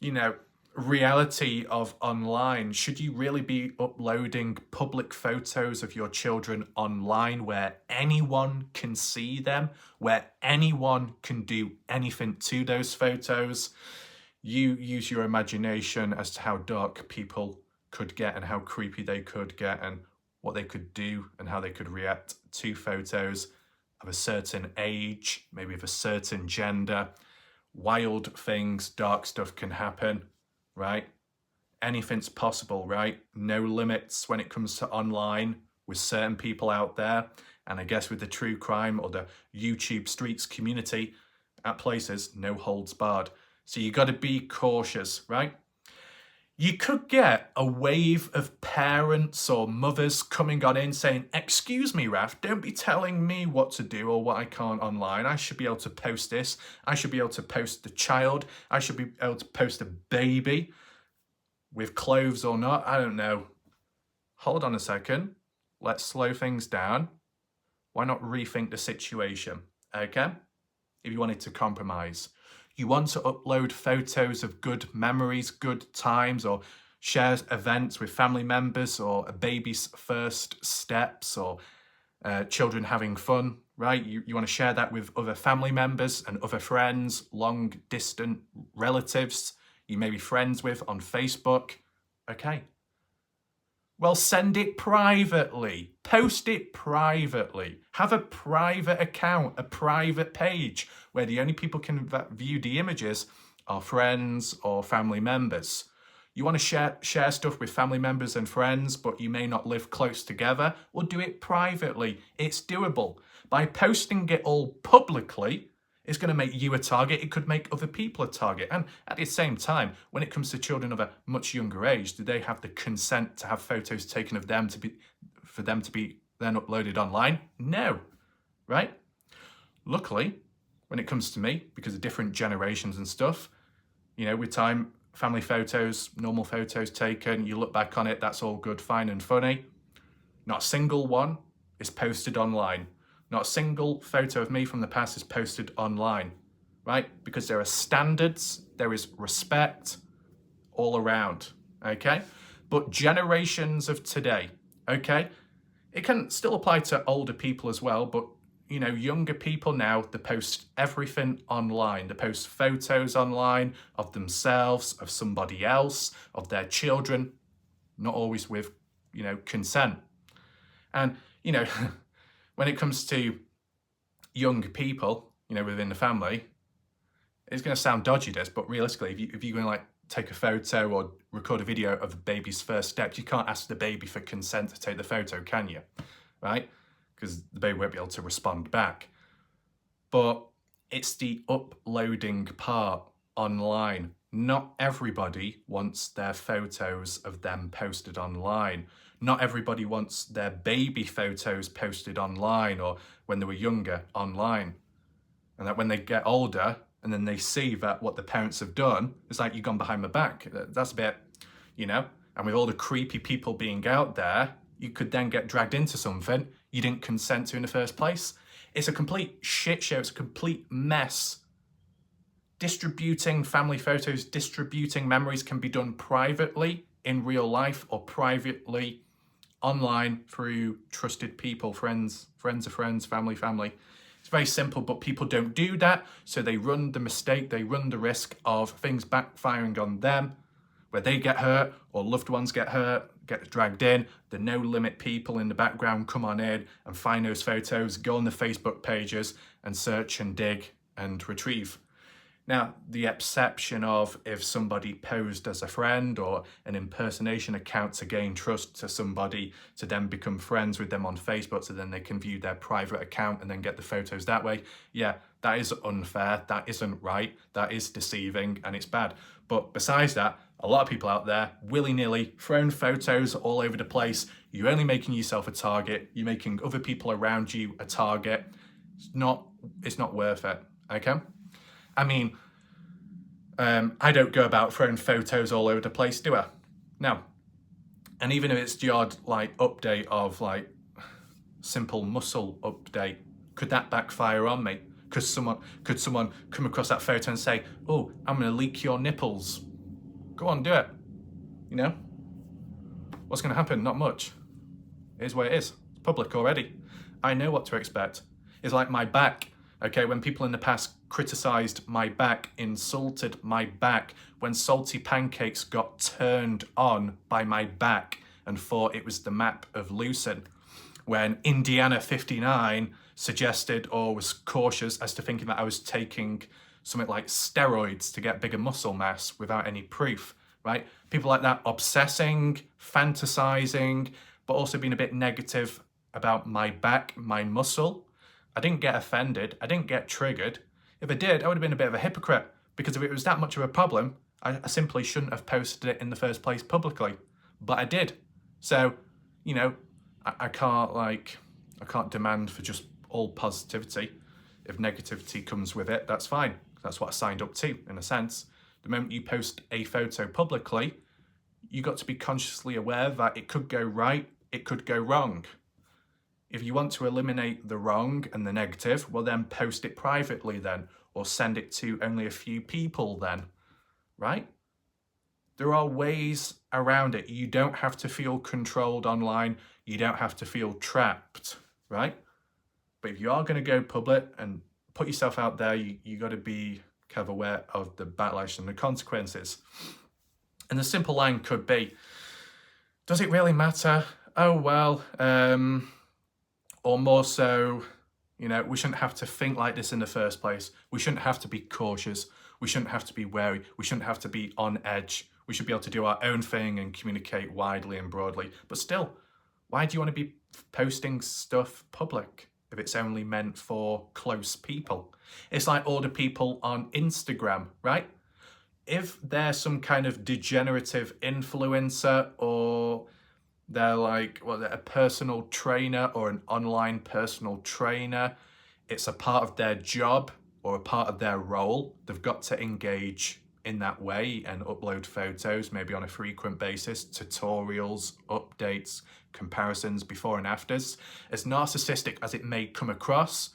you know, reality of online. Should you really be uploading public photos of your children online where anyone can see them, where anyone can do anything to those photos? You use your imagination as to how dark people could get and how creepy they could get and what they could do and how they could react to photos of a certain age, maybe of a certain gender. Wild things, dark stuff can happen, right? Anything's possible, right? No limits when it comes to online with certain people out there. And I guess with the true crime or the YouTube streets community at places, no holds barred. So you got to be cautious, right? You could get a wave of parents or mothers coming on in saying, excuse me, Raf, don't be telling me what to do or what I can't online. I should be able to post this. I should be able to post the child. I should be able to post a baby with clothes or not. I don't know. Hold on a second. Let's slow things down. Why not rethink the situation, okay? If you wanted to compromise. You want to upload photos of good memories, good times, or share events with family members, or a baby's first steps, or children having fun, right? You want to share that with other family members and other friends, long distant relatives you may be friends with on Facebook. Okay. Well, send it privately. Post it privately. Have a private account, a private page where the only people can view the images are friends or family members. You want to share stuff with family members and friends, but you may not live close together? Well, do it privately. It's doable. By posting it all publicly, it's going to make you a target. It could make other people a target. And at the same time, when it comes to children of a much younger age, do they have the consent to have photos taken of them for them to be then uploaded online? No, right? Luckily, when it comes to me, because of different generations and stuff, you know, with time, family photos, normal photos taken, you look back on it, that's all good, fine and funny. Not a single one is posted online. Not a single photo of me from the past is posted online, right? Because there are standards, there is respect all around, okay? But generations of today, okay? It can still apply to older people as well, but you know, younger people now, they post everything online. They post photos online of themselves, of somebody else, of their children, not always with, you know, consent. And, you know, when it comes to young people, you know, within the family, it's going to sound dodgy, this, but realistically, if you're going to like take a photo or record a video of the baby's first steps, you can't ask the baby for consent to take the photo, can you? Right? Because the baby won't be able to respond back. But it's the uploading part online. Not everybody wants their photos of them posted online. Not everybody wants their baby photos posted online or when they were younger online. And that when they get older and then they see that what the parents have done, it's like you've gone behind my back. That's a bit, you know, and with all the creepy people being out there, you could then get dragged into something you didn't consent to in the first place. It's a complete shit show. It's a complete mess. Distributing family photos, distributing memories can be done privately in real life or privately online through trusted people, friends of friends, family. It's very simple, but people don't do that. So they run the mistake, they run the risk of things backfiring on them, where they get hurt or loved ones get hurt, get dragged in. The no limit people in the background come on in and find those photos, go on the Facebook pages and search and dig and retrieve. Now, the exception of if somebody posed as a friend or an impersonation account to gain trust to somebody to then become friends with them on Facebook so then they can view their private account and then get the photos that way. Yeah, that is unfair, that isn't right, that is deceiving and it's bad. But besides that, a lot of people out there willy-nilly throwing photos all over the place. You're only making yourself a target. You're making other people around you a target. It's not worth it, okay? I mean, I don't go about throwing photos all over the place, do I? No. And even if it's the odd like update of like simple muscle update, could that backfire on me? Could someone come across that photo and say, oh, I'm gonna leak your nipples? Go on, do it. You know? What's gonna happen? Not much. It is what it is. It's public already. I know what to expect. It's like my back. Okay, when people in the past criticised my back, insulted my back, when salty pancakes got turned on by my back and thought it was the map of Lucerne, when Indiana 59 suggested or was cautious as to thinking that I was taking something like steroids to get bigger muscle mass without any proof, right? People like that obsessing, fantasizing, but also being a bit negative about my back, my muscle. I didn't get offended. I didn't get triggered. If I did, I would have been a bit of a hypocrite, because if it was that much of a problem, I simply shouldn't have posted it in the first place publicly, but I did. So, you know, I can't demand for just all positivity. If negativity comes with it, that's fine. That's what I signed up to, in a sense. The moment you post a photo publicly, you got to be consciously aware that it could go right, it could go wrong. If you want to eliminate the wrong and the negative, well then post it privately then, or send it to only a few people then, right? There are ways around it. You don't have to feel controlled online. You don't have to feel trapped, right? But if you are going to go public and put yourself out there, you got to be kind of aware of the backlash and the consequences. And the simple line could be, does it really matter? Oh, well, or more so, you know, we shouldn't have to think like this in the first place. We shouldn't have to be cautious. We shouldn't have to be wary. We shouldn't have to be on edge. We should be able to do our own thing and communicate widely and broadly. But still, why do you want to be posting stuff public if it's only meant for close people? It's like all the people on Instagram, right? If they're some kind of degenerative influencer, or they're like, well, they're a personal trainer or an online personal trainer, it's a part of their job or a part of their role. They've got to engage in that way and upload photos, maybe on a frequent basis, tutorials, updates, comparisons, before and afters. As narcissistic as it may come across,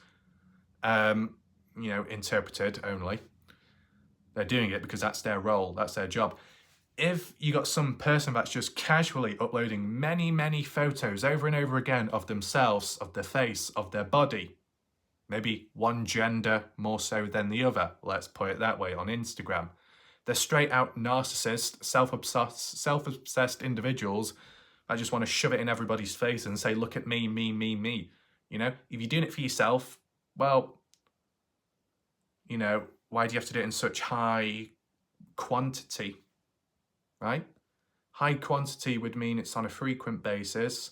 you know, interpreted only, they're doing it because that's their role, that's their job. If you got some person that's just casually uploading many, many photos over and over again of themselves, of their face, of their body, maybe one gender more so than the other, let's put it that way, on Instagram, they're straight out narcissists, self-obsessed individuals that just want to shove it in everybody's face and say, look at me, me, me, me. You know, if you're doing it for yourself, well, you know, why do you have to do it in such high quantity, right? High quantity would mean it's on a frequent basis,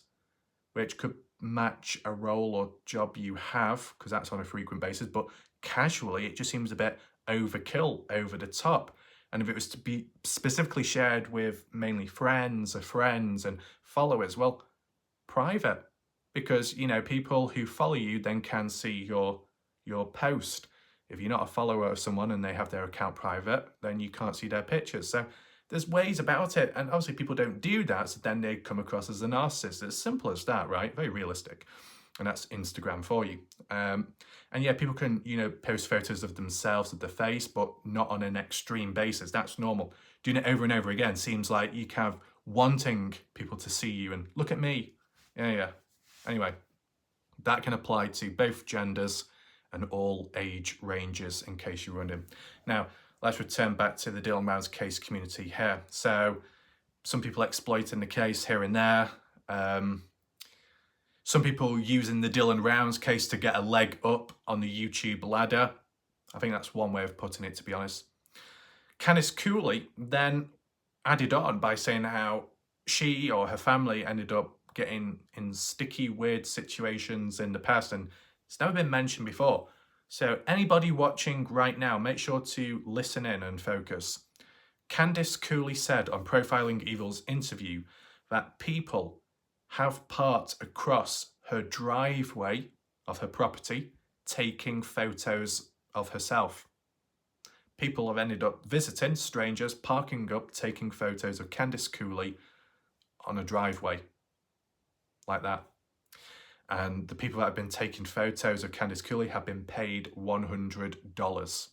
which could match a role or job you have, because that's on a frequent basis, but casually it just seems a bit overkill, over the top. And if it was to be specifically shared with mainly friends and followers, well, private, because, you know, people who follow you then can see your post. If you're not a follower of someone and they have their account private, then you can't see their pictures. So there's ways about it. And obviously people don't do that, so then they come across as a narcissist. It's as simple as that, right? Very realistic. And that's Instagram for you. And yeah, people can, you know, post photos of themselves, of the face, but not on an extreme basis. That's normal. Doing it over and over again seems like you kind of wanting people to see you and look at me. Yeah. Anyway, that can apply to both genders and all age ranges, in case you're wondering. Now, let's return back to the Dylan Rounds case community here. So some people exploiting the case here and there. Some people using the Dylan Rounds case to get a leg up on the YouTube ladder. I think that's one way of putting it, to be honest. Candice Cooley then added on by saying how she or her family ended up getting in sticky, weird situations in the past, and it's never been mentioned before. So anybody watching right now, make sure to listen in and focus. Candice Cooley said on Profiling Evil's interview that people have parked across her driveway of her property taking photos of herself. People have ended up visiting, strangers parking up, taking photos of Candice Cooley on a driveway like that. And the people that have been taking photos of Candice Cooley have been paid $100.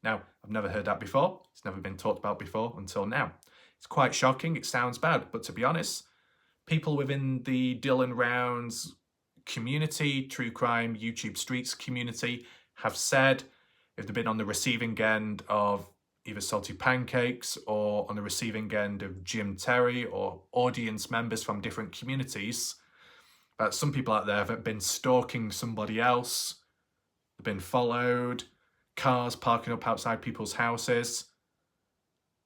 Now, I've never heard that before. It's never been talked about before until now. It's quite shocking. It sounds bad, but to be honest, people within the Dylan Rounds community, true crime, YouTube streets community, have said if they've been on the receiving end of either salty pancakes or on the receiving end of Jim Terry or audience members from different communities, some people out there have been stalking somebody else, they've been followed, cars parking up outside people's houses,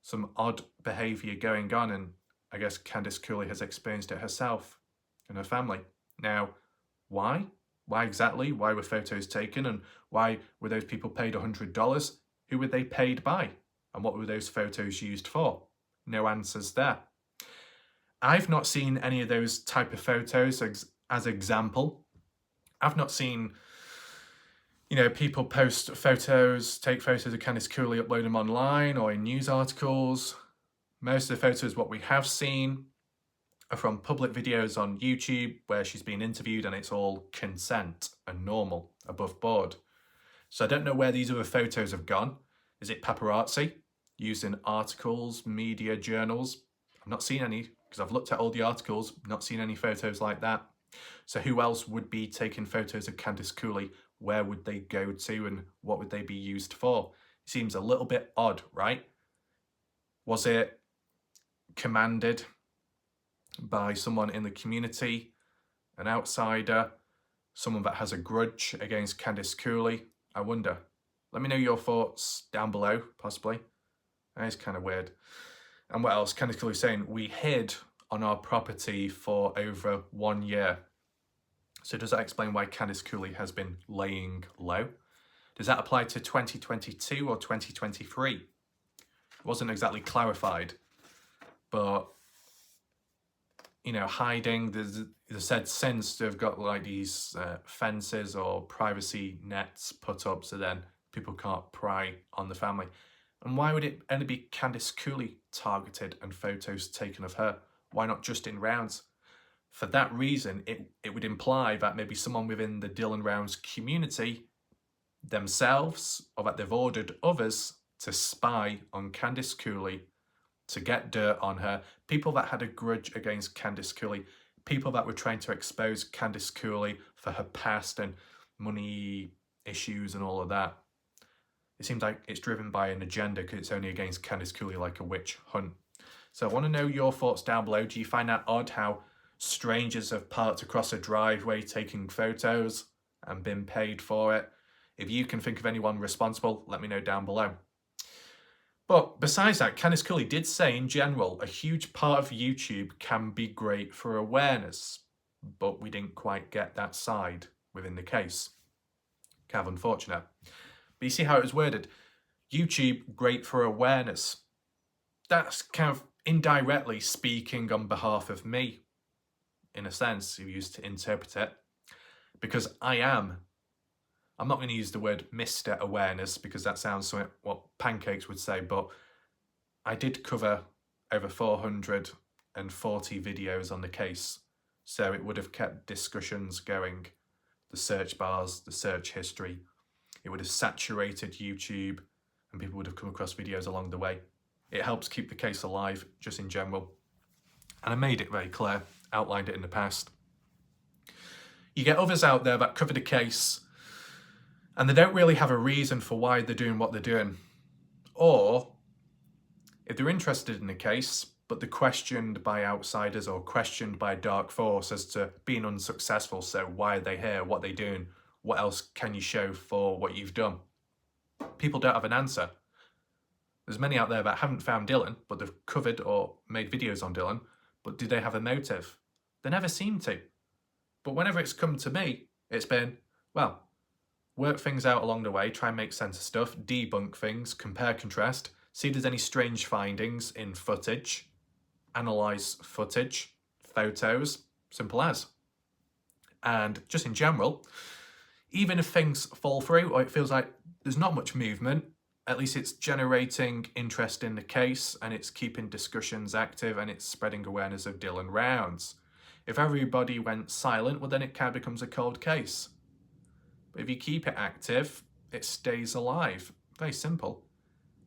some odd behaviour going on, and I guess Candice Cooley has experienced it herself and her family. Now, why? Why exactly? Why were photos taken, and why were those people paid $100? Who were they paid by? And what were those photos used for? No answers there. I've not seen any of those type of photos as example. I've not seen, people post photos, take photos of Candice Cooley, upload them online or in news articles. Most of the photos what we have seen are from public videos on YouTube where she's been interviewed and it's all consent and normal, above board. So I don't know where these other photos have gone. Is it paparazzi used in articles, media, journals? I've not seen any because I've looked at all the articles, not seen any photos like that. So who else would be taking photos of Candice Cooley? Where would they go to and what would they be used for? It seems a little bit odd, right? Was it commanded by someone in the community, an outsider, someone that has a grudge against Candice Cooley? I wonder. Let me know your thoughts down below, possibly. That is kind of weird. And what else? Candice Cooley saying, we hid on our property for over 1 year. So does that explain why Candice Cooley has been laying low? Does that apply to 2022 or 2023? It wasn't exactly clarified, but hiding, there's said since they've got like these fences or privacy nets put up so then people can't pry on the family. And why would it only be Candice Cooley targeted and photos taken of her? Why not just in Rounds? For that reason, it would imply that maybe someone within the Dylan Rounds community themselves, or that they've ordered others to spy on Candice Cooley, to get dirt on her, people that had a grudge against Candice Cooley, people that were trying to expose Candice Cooley for her past and money issues and all of that. It seems like it's driven by an agenda because it's only against Candice Cooley like a witch hunt. So I want to know your thoughts down below. Do you find that odd how strangers have parked across a driveway taking photos and been paid for it? If you can think of anyone responsible, let me know down below. But besides that, Candice Cooley did say in general, a huge part of YouTube can be great for awareness, but we didn't quite get that side within the case. Kind of unfortunate. But you see how it was worded? YouTube, great for awareness. That's kind of indirectly speaking on behalf of me, in a sense, if you used to interpret it. Because I'm not going to use the word Mr. Awareness because that sounds like what Pancakes would say, but I did cover over 440 videos on the case. So it would have kept discussions going, the search bars, the search history. It would have saturated YouTube and people would have come across videos along the way. It helps keep the case alive, just in general. And I made it very clear, outlined it in the past. You get others out there that cover the case and they don't really have a reason for why they're doing what they're doing. Or, if they're interested in the case, but they're questioned by outsiders or questioned by a dark force as to being unsuccessful, so why are they here, what are they doing, what else can you show for what you've done? People don't have an answer. There's many out there that haven't found Dylan, but they've covered or made videos on Dylan, but do they have a motive? They never seem to. But whenever it's come to me, it's been, well, work things out along the way, try and make sense of stuff, debunk things, compare, contrast, see if there's any strange findings in footage, analyse footage, photos, simple as. And just in general, even if things fall through or it feels like there's not much movement, at least it's generating interest in the case and it's keeping discussions active and it's spreading awareness of Dylan Rounds. If everybody went silent, well then it kind of becomes a cold case. But if you keep it active, it stays alive. Very simple.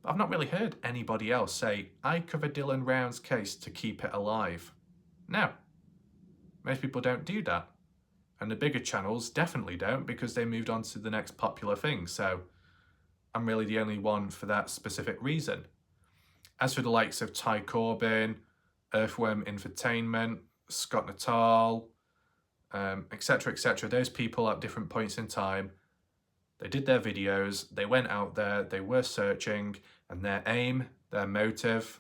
But I've not really heard anybody else say, I covered Dylan Rounds' case to keep it alive. No. Most people don't do that. And the bigger channels definitely don't because they moved on to the next popular thing. So I'm really the only one for that specific reason. As for the likes of Ty Corbin, Earthworm Infotainment, Scott Natal, etc., etc., those people at different points in time, they did their videos, they went out there, they were searching, and their aim, their motive,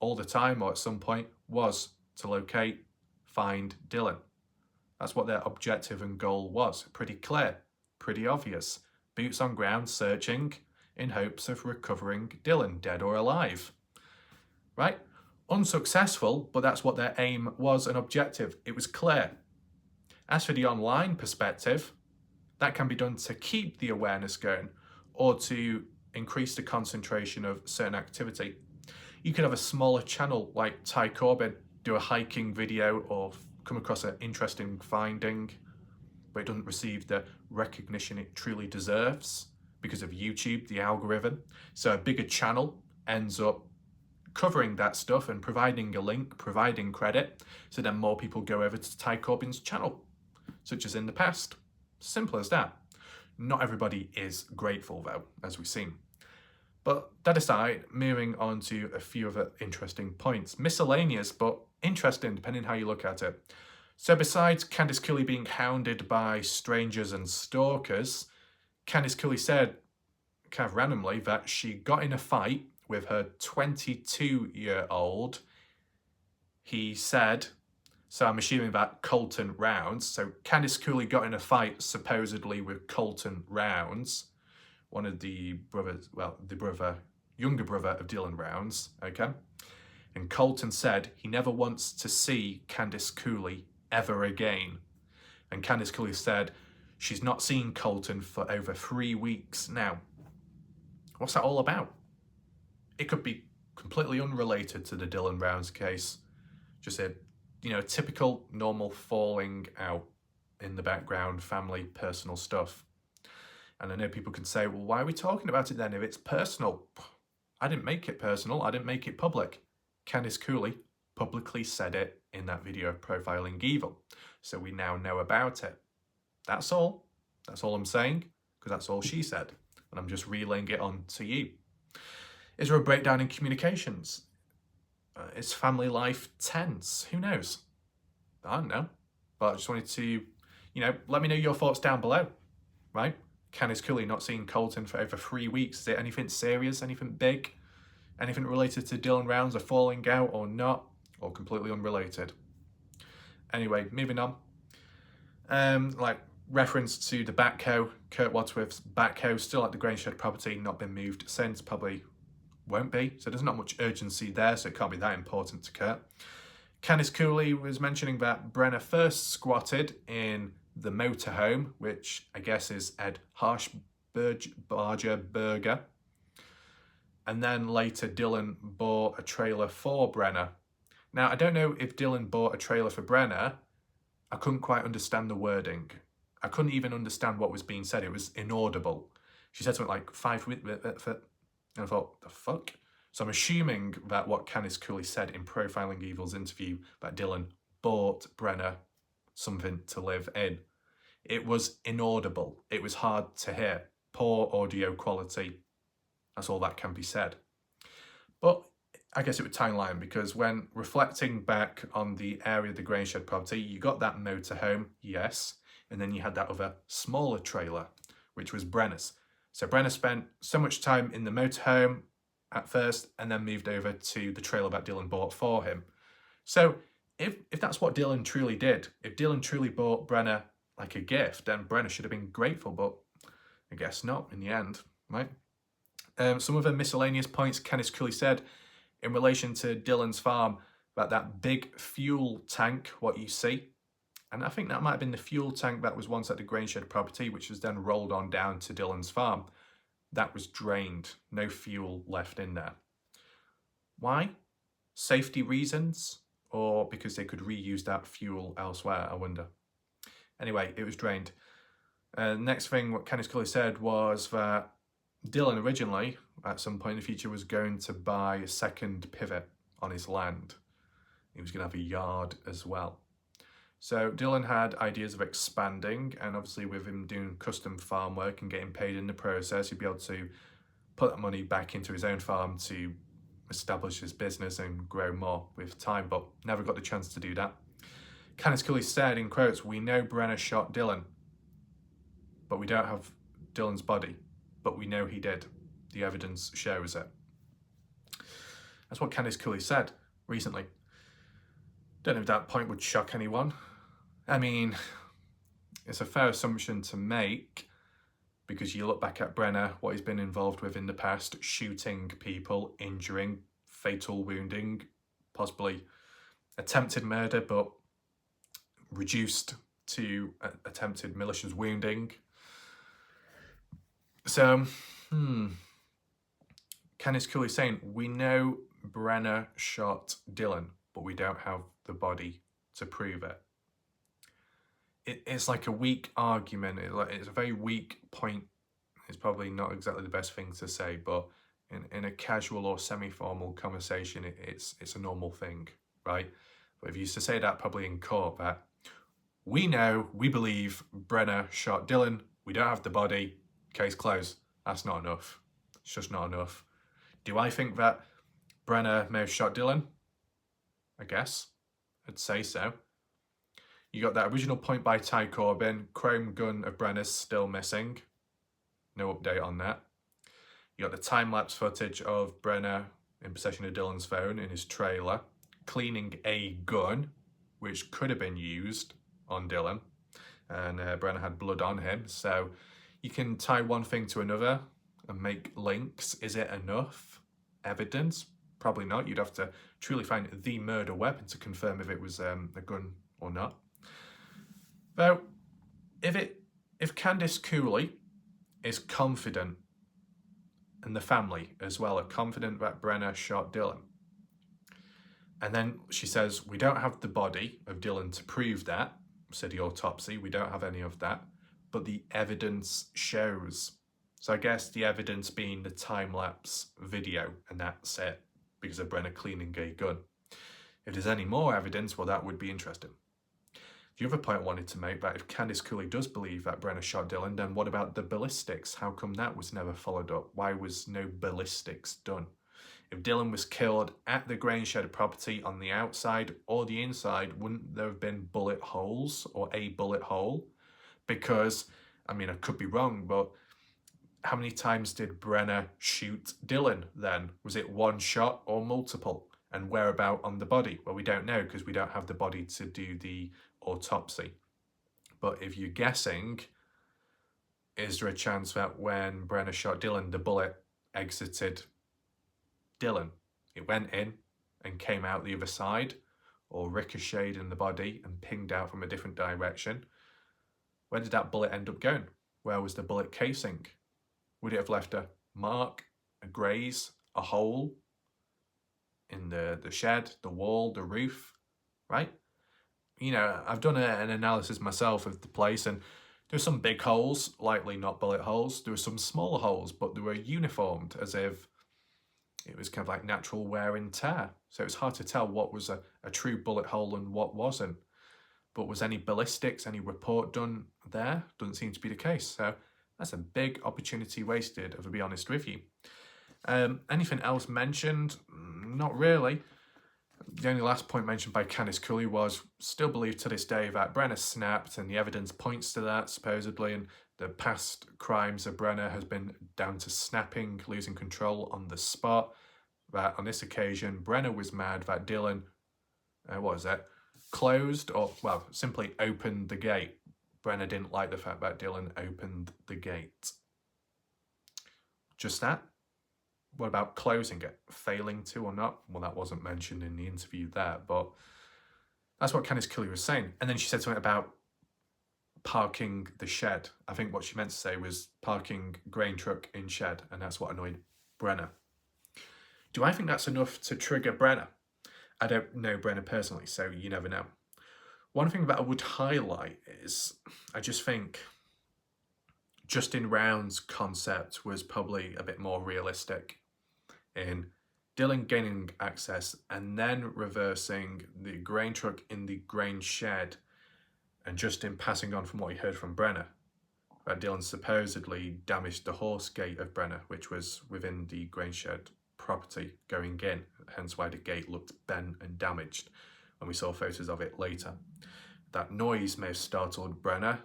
all the time or at some point, was to locate, find Dylan. That's what their objective and goal was. Pretty clear, pretty obvious. Boots on ground, searching, in hopes of recovering Dylan, dead or alive. Right? Unsuccessful, but that's what their aim was and objective. It was clear. As for the online perspective, that can be done to keep the awareness going or to increase the concentration of certain activity. You could have a smaller channel like Ty Corbin, do a hiking video or come across an interesting finding, but it doesn't receive the recognition it truly deserves because of YouTube, the algorithm. So a bigger channel ends up covering that stuff and providing a link, providing credit, so then more people go over to Ty Corbin's channel, such as in the past. Simple as that. Not everybody is grateful though, as we've seen. But that aside, moving on to a few other interesting points. Miscellaneous, but interesting depending how you look at it. So besides Candice Cooley being hounded by strangers and stalkers, Candice Cooley said, kind of randomly, that she got in a fight with her 22-year-old. He said, so I'm assuming that Colton Rounds. So Candice Cooley got in a fight supposedly with Colton Rounds, one of the brothers, well, younger brother of Dylan Rounds, okay? And Colton said he never wants to see Candice Cooley ever again. And Candice Cooley said she's not seen Colton for over 3 weeks now. What's that all about? It could be completely unrelated to the Dylan Rounds case. Just a, typical normal falling out in the background, family, personal stuff. And I know people can say, well, why are we talking about it then if it's personal? I didn't make it personal. I didn't make it public. Candice Cooley publicly said it in that video of Profiling Evil. So we now know about it. That's all. That's all I'm saying, because that's all she said. And I'm just relaying it on to you. Is there a breakdown in communications? Is family life tense? Who knows? I don't know. But I just wanted to, let me know your thoughts down below, right? Candice Cooley not seeing Colton for over 3 weeks. Is it anything serious, anything big? Anything related to Dylan Rounds, or falling out or not? Or completely unrelated? Anyway, moving on. Reference to the backhoe, Kurt Wadsworth's backhoe, still at the Grangeshed property, not been moved since, probably won't be. So there's not much urgency there, so it can't be that important to Kurt. Candice Cooley was mentioning that Brenner first squatted in the motorhome, which I guess is Ed Harshbarger, and then later Dylan bought a trailer for Brenner. Now, I don't know if Dylan bought a trailer for Brenner. I couldn't quite understand the wording. I couldn't even understand what was being said. It was inaudible. She said something like 5 minutes, and I thought, the fuck? So I'm assuming that what Candice Cooley said in Profiling Evil's interview, that Dylan bought Brenner something to live in. It was inaudible. It was hard to hear. Poor audio quality. That's all that can be said. But I guess it would tie in line, because when reflecting back on the area of the Grangeshed property, you got that motorhome, yes, and then you had that other smaller trailer, which was Brenner's. So Brenner spent so much time in the motorhome at first, and then moved over to the trailer that Dylan bought for him. So if that's what Dylan truly did, if Dylan truly bought Brenner like a gift, then Brenner should have been grateful, but I guess not in the end, right? Some other miscellaneous points Candice Cooley said in relation to Dylan's farm, about that big fuel tank, what you see. And I think that might have been the fuel tank that was once at the Grangeshed property, which was then rolled on down to Dylan's farm. That was drained, no fuel left in there. Why? Safety reasons, or because they could reuse that fuel elsewhere, I wonder. Anyway, it was drained. Next thing what Candice Cooley said was that Dylan originally, at some point in the future, was going to buy a second pivot on his land. He was going to have a yard as well. So Dylan had ideas of expanding, and obviously with him doing custom farm work and getting paid in the process, he'd be able to put that money back into his own farm to establish his business and grow more with time, but never got the chance to do that. Candice Cooley said, in quotes, "We know Brenner shot Dylan, but we don't have Dylan's body, but we know he did. The evidence shows it." That's what Candice Cooley said recently. Don't know if that point would shock anyone. I mean, it's a fair assumption to make because you look back at Brenner, what he's been involved with in the past, shooting people, injuring, fatal wounding, possibly attempted murder, but reduced to attempted malicious wounding. So, Candice Cooley saying, we know Brenner shot Dylan, but we don't have the body to prove it. It's like a weak argument. It's a very weak point. It's probably not exactly the best thing to say, but in a casual or semi-formal conversation, it's a normal thing, right? But if you used to say that probably in court, that we believe Brenner shot Dylan, we don't have the body, case closed. That's not enough. It's just not enough. Do I think that Brenner may have shot Dylan? I guess. I'd say so. You got that original point by Ty Corbin, chrome gun of Brenner's still missing. No update on that. You got the time-lapse footage of Brenner in possession of Dylan's phone in his trailer, cleaning a gun, which could have been used on Dylan, and Brenner had blood on him. So you can tie one thing to another and make links. Is it enough evidence? Probably not. You'd have to truly find the murder weapon to confirm if it was a gun or not. Though, if Candice Cooley is confident, and the family as well are confident that Brenner shot Dylan, and then she says, we don't have the body of Dylan to prove that, so the autopsy, we don't have any of that, but the evidence shows. So I guess the evidence being the time-lapse video, and that's it, because of Brenner cleaning a gun. If there's any more evidence, well, that would be interesting. The other point I wanted to make, that if Candice Cooley does believe that Brenner shot Dylan, then what about the ballistics? How come that was never followed up? Why was no ballistics done? If Dylan was killed at the Grangeshed property on the outside or the inside, wouldn't there have been bullet holes or a bullet hole? Because, I mean, I could be wrong, but how many times did Brenner shoot Dylan then? Was it one shot or multiple? And whereabout on the body? Well, we don't know because we don't have the body to do the autopsy. But if you're guessing, is there a chance that when Brenner shot Dylan, the bullet exited Dylan? It went in and came out the other side, or ricocheted in the body and pinged out from a different direction. Where did that bullet end up going? Where was the bullet casing? Would it have left a mark, a graze, a hole in the shed, the wall, the roof, right? You know, I've done an analysis myself of the place, and there were some big holes, likely not bullet holes. There were some smaller holes, but they were uniformed as if it was kind of like natural wear and tear. So it was hard to tell what was a true bullet hole and what wasn't. But was any ballistics, any report done there? Doesn't seem to be the case. So that's a big opportunity wasted, if I'll be honest with you. Anything else mentioned? Not really. The only last point mentioned by Candice Cooley was still believed to this day that Brenner snapped, and the evidence points to that, supposedly, and the past crimes of Brenner has been down to snapping, losing control on the spot. That on this occasion, Brenner was mad that Dylan, closed or, well, simply opened the gate. Brenner didn't like the fact that Dylan opened the gate. Just that. What about closing it? Failing to or not? Well, that wasn't mentioned in the interview there, but that's what Candice Cooley was saying. And then she said something about parking the shed. I think what she meant to say was parking grain truck in shed, and that's what annoyed Brenner. Do I think that's enough to trigger Brenner? I don't know Brenner personally, so you never know. One thing that I would highlight is, I just think Justin Round's concept was probably a bit more realistic in Dylan gaining access and then reversing the grain truck in the grain shed, and Justin passing on from what he heard from Brenner, that Dylan supposedly damaged the horse gate of Brenner, which was within the grain shed property going in, hence why the gate looked bent and damaged when we saw photos of it later. That noise may have startled Brenner,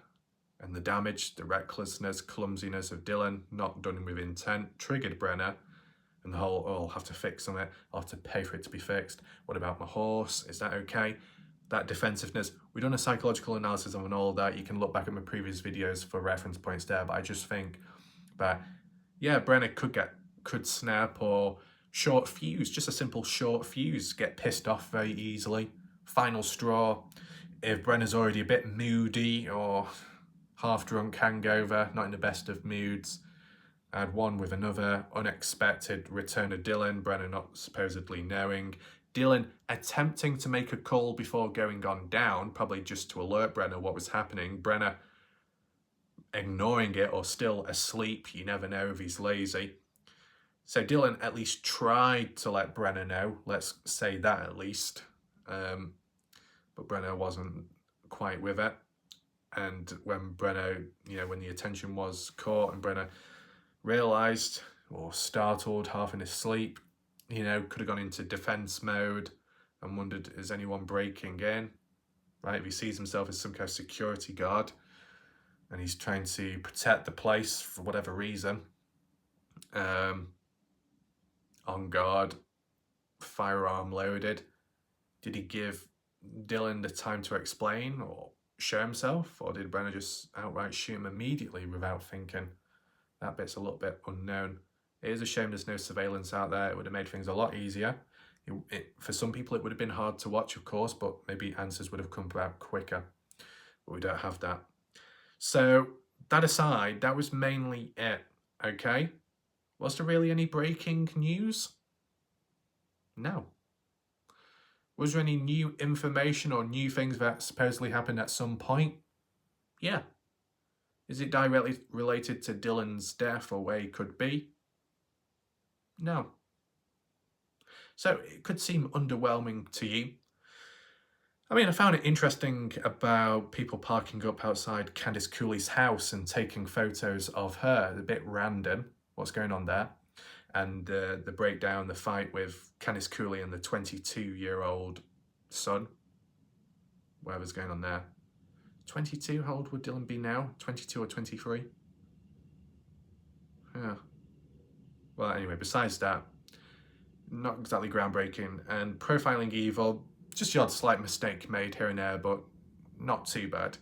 and the damage, the recklessness, clumsiness of Dylan, not done with intent, triggered Brenner, and the whole, oh, I'll have to fix something, I'll have to pay for it to be fixed. What about my horse? Is that okay? that defensiveness. We've done a psychological analysis on all that. You can look back at my previous videos for reference points there, but I just think that, yeah, Brenner could snap, or short fuse, just a simple short fuse, get pissed off very easily. Final straw, if Brenner's already a bit moody or half drunk, hangover, not in the best of moods, add one with another unexpected return of Dylan, Brenner not supposedly knowing, Dylan attempting to make a call before going on down, probably just to alert Brenner what was happening, Brenner ignoring it or still asleep, you never know if he's lazy. So Dylan at least tried to let Brenner know, let's say that at least, but Brenner wasn't quite with it. And when Brenner, when the attention was caught and Brenner realised, or startled, half in his sleep, could have gone into defence mode and wondered, is anyone breaking in? Right, if he sees himself as some kind of security guard and he's trying to protect the place for whatever reason, on guard, firearm loaded, did he give Dylan the time to explain or show himself, or did Brenner just outright shoot him immediately without thinking? That bit's a little bit unknown. It is a shame there's no surveillance out there. It would have made things a lot easier. For some people, it would have been hard to watch, of course, but maybe answers would have come out quicker. But we don't have that. So that aside, that was mainly it, okay? Was there really any breaking news? No. Was there any new information or new things that supposedly happened at some point? Yeah. Is it directly related to Dylan's death or where he could be? No. So it could seem underwhelming to you. I mean, I found it interesting about people parking up outside Candice Cooley's house and taking photos of her. A bit random, what's going on there. And the breakdown, the fight with Candice Cooley and the 22-year-old son. Whatever's going on there. 22, how old would Dylan be now? 22 or 23? Yeah. Well, anyway, besides that, not exactly groundbreaking. And profiling evil, just the odd slight mistake made here and there, but not too bad.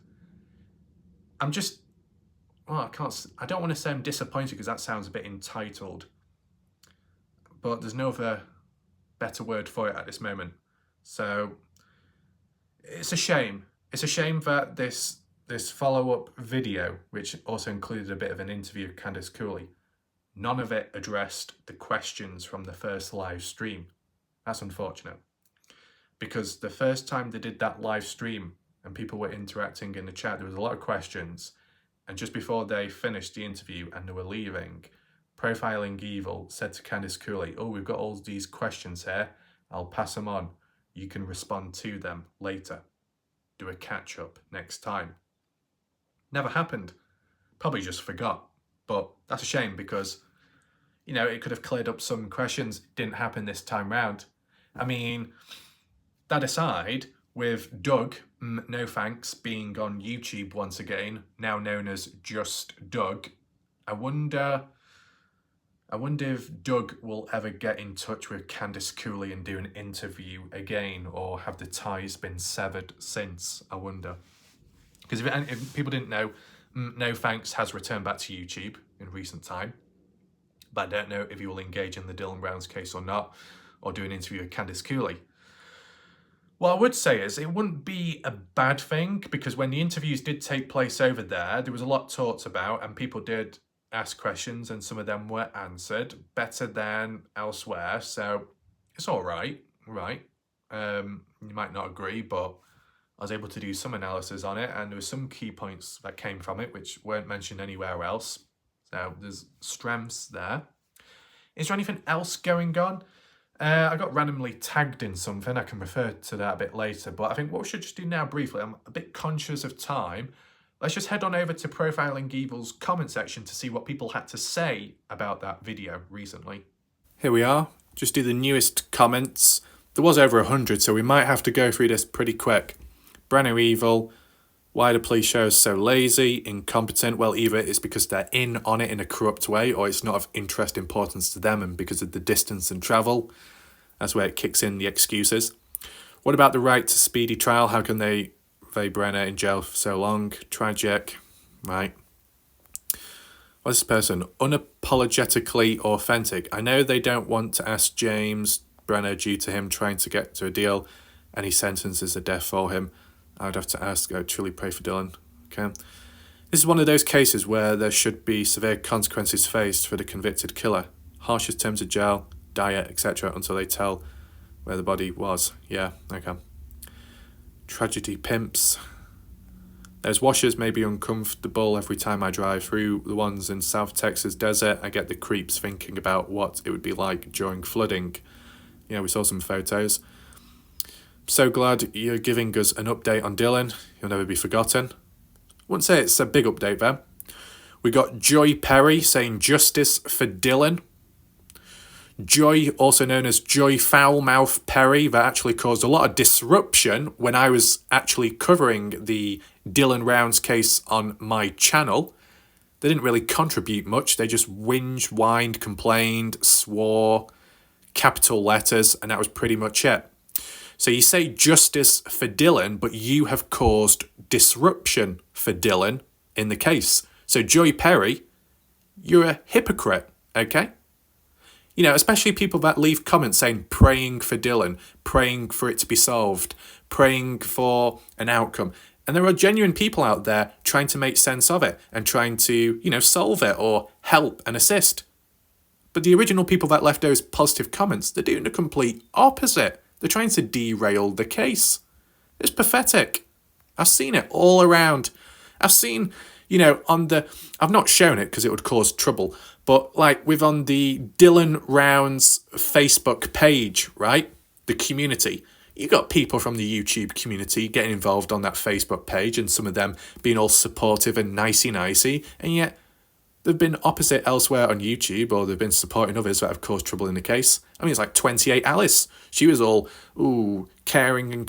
I don't want to say I'm disappointed because that sounds a bit entitled, but there's no other better word for it at this moment. So it's a shame. It's a shame that this follow-up video, which also included a bit of an interview with Candice Cooley, none of it addressed the questions from the first live stream. That's unfortunate. Because the first time they did that live stream and people were interacting in the chat, there was a lot of questions. And just before they finished the interview and they were leaving, Profiling Evil said to Candice Cooley, oh, we've got all these questions here. I'll pass them on. You can respond to them later. Do a catch-up next time. Never happened. Probably just forgot. But that's a shame because, it could have cleared up some questions. Didn't happen this time round. I mean, that aside, with Doug, no thanks, being on YouTube once again, now known as Just Doug, I wonder if Doug will ever get in touch with Candice Cooley and do an interview again, or have the ties been severed since, I wonder. Because if people didn't know, No Thanks has returned back to YouTube in recent time, but I don't know if he will engage in the Dylan Brown's case or not, or do an interview with Candice Cooley. What I would say is it wouldn't be a bad thing, because when the interviews did take place over there was a lot talked about and people did ask questions and some of them were answered better than elsewhere. So it's all right. You might not agree, but I was able to do some analysis on it and there were some key points that came from it which weren't mentioned anywhere else. So there's strengths there. Is there anything else going on? I got randomly tagged in something. I can refer to that a bit later, but I think what we should just do now briefly, I'm a bit conscious of time. Let's just head on over to Profiling Evil's comment section to see what people had to say about that video recently. Here we are, just do the newest comments. There was over 100, so we might have to go through this pretty quick. Brenner Evil, why the police show is so lazy, incompetent. Well, either it's because they're in on it in a corrupt way, or it's not of interest, importance to them, and because of the distance and travel. That's where it kicks in the excuses. What about the right to speedy trial? How can they Brenner in jail for so long? Tragic. Right. What's this person? Unapologetically authentic. I know they don't want to ask James Brenner due to him trying to get to a deal. Any sentence is a death for him. I would have to ask. I truly pray for Dylan. Okay. This is one of those cases where there should be severe consequences faced for the convicted killer. Harshest terms of jail, diet, etc. until they tell where the body was. Yeah, okay. Tragedy pimps. Those washers may be uncomfortable every time I drive through the ones in South Texas desert. I get the creeps thinking about what it would be like during flooding. Yeah, we saw some photos. So glad you're giving us an update on Dylan. He'll never be forgotten. Wouldn't say it's a big update there. We got Joy Perry saying justice for Dylan. Joy, also known as Joy Foulmouth Perry, that actually caused a lot of disruption when I was actually covering the Dylan Rounds case on my channel. They didn't really contribute much. They just whined, whined, complained, swore, capital letters, and that was pretty much it. So you say justice for Dylan, but you have caused disruption for Dylan in the case. So Joy Perry, you're a hypocrite, okay? You know, especially people that leave comments saying praying for Dylan, praying for it to be solved, praying for an outcome. And there are genuine people out there trying to make sense of it and trying to, you know, solve it or help and assist. But the original people that left those positive comments, they're doing the complete opposite. They're trying to derail the case. It's pathetic. I've seen it all around. I've seen, you know, I've not shown it because it would cause trouble, but like on the Dylan Rounds Facebook page, right? The community. You got people from the YouTube community getting involved on that Facebook page and some of them being all supportive and nicey, and yet they've been opposite elsewhere on YouTube, or they've been supporting others that have caused trouble in the case. I mean, it's like 28 Alice. She was all, caring,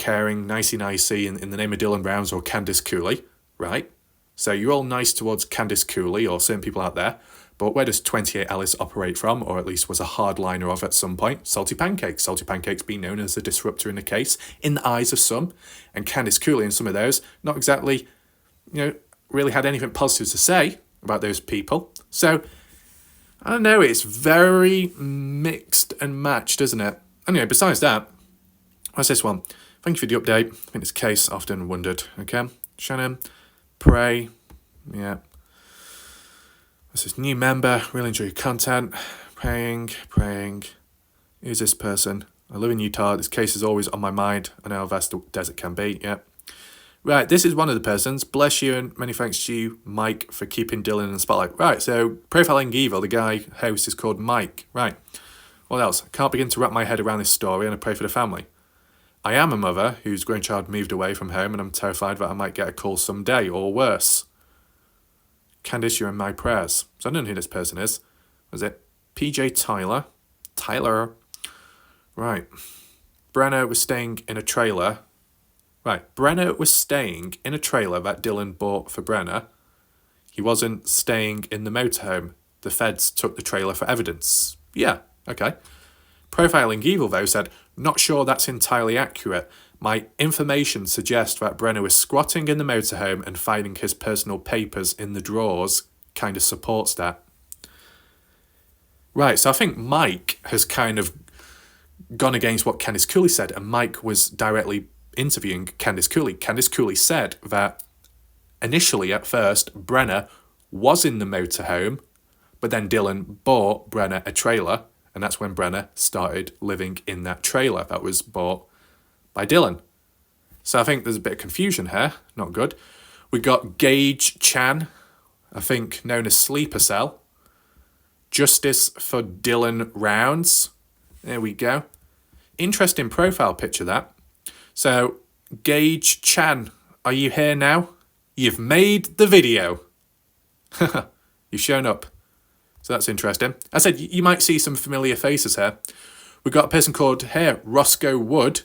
nicey, in the name of Dylan Browns or Candice Cooley, right? So you're all nice towards Candice Cooley or certain people out there, but where does 28 Alice operate from, or at least was a hardliner of at some point? Salty Pancakes. Salty Pancakes being known as a disruptor in the case, in the eyes of some, and Candice Cooley and some of those, not exactly, really had anything positive to say about those people. So, I don't know, it's very mixed and matched, isn't it? Anyway, besides that, what's this one? Thank you for the update. In this case, often wondered. Okay, Shannon, pray. Yeah. What's this new member? Really enjoy your content. Praying. Who's this person? I live in Utah. This case is always on my mind. I know how vast the desert can be. Yeah. Right, this is one of the persons. Bless you and many thanks to you, Mike, for keeping Dylan in the spotlight. Right, so Profiling Evil, the guy host is called Mike. Right, what else? I can't begin to wrap my head around this story and I pray for the family. I am a mother whose grandchild moved away from home and I'm terrified that I might get a call someday or worse. Candice, you're in my prayers. So I don't know who this person is. Was it PJ Tyler? Tyler. Right. Brenner was staying in a trailer. Right, Brenner was staying in a trailer that Dylan bought for Brenner. He wasn't staying in the motorhome. The feds took the trailer for evidence. Yeah, okay. Profiling Evil, though, said, not sure that's entirely accurate. My information suggests that Brenner was squatting in the motorhome and finding his personal papers in the drawers. Kind of supports that. Right, so I think Mike has kind of gone against what Candice Cooley said, and Mike was directly interviewing Candice Cooley. Candice Cooley said that initially, at first, Brenner was in the motorhome, but then Dylan bought Brenner a trailer, and that's when Brenner started living in that trailer that was bought by Dylan. So I think there's a bit of confusion here. Not good. We got Gage Chan, I think known as Sleeper Cell. Justice for Dylan Rounds. There we go. Interesting profile picture, that. So, Gage Chan, are you here now? You've made the video. You've shown up. So that's interesting. I said you might see some familiar faces here. We've got a person called here, Roscoe Wood.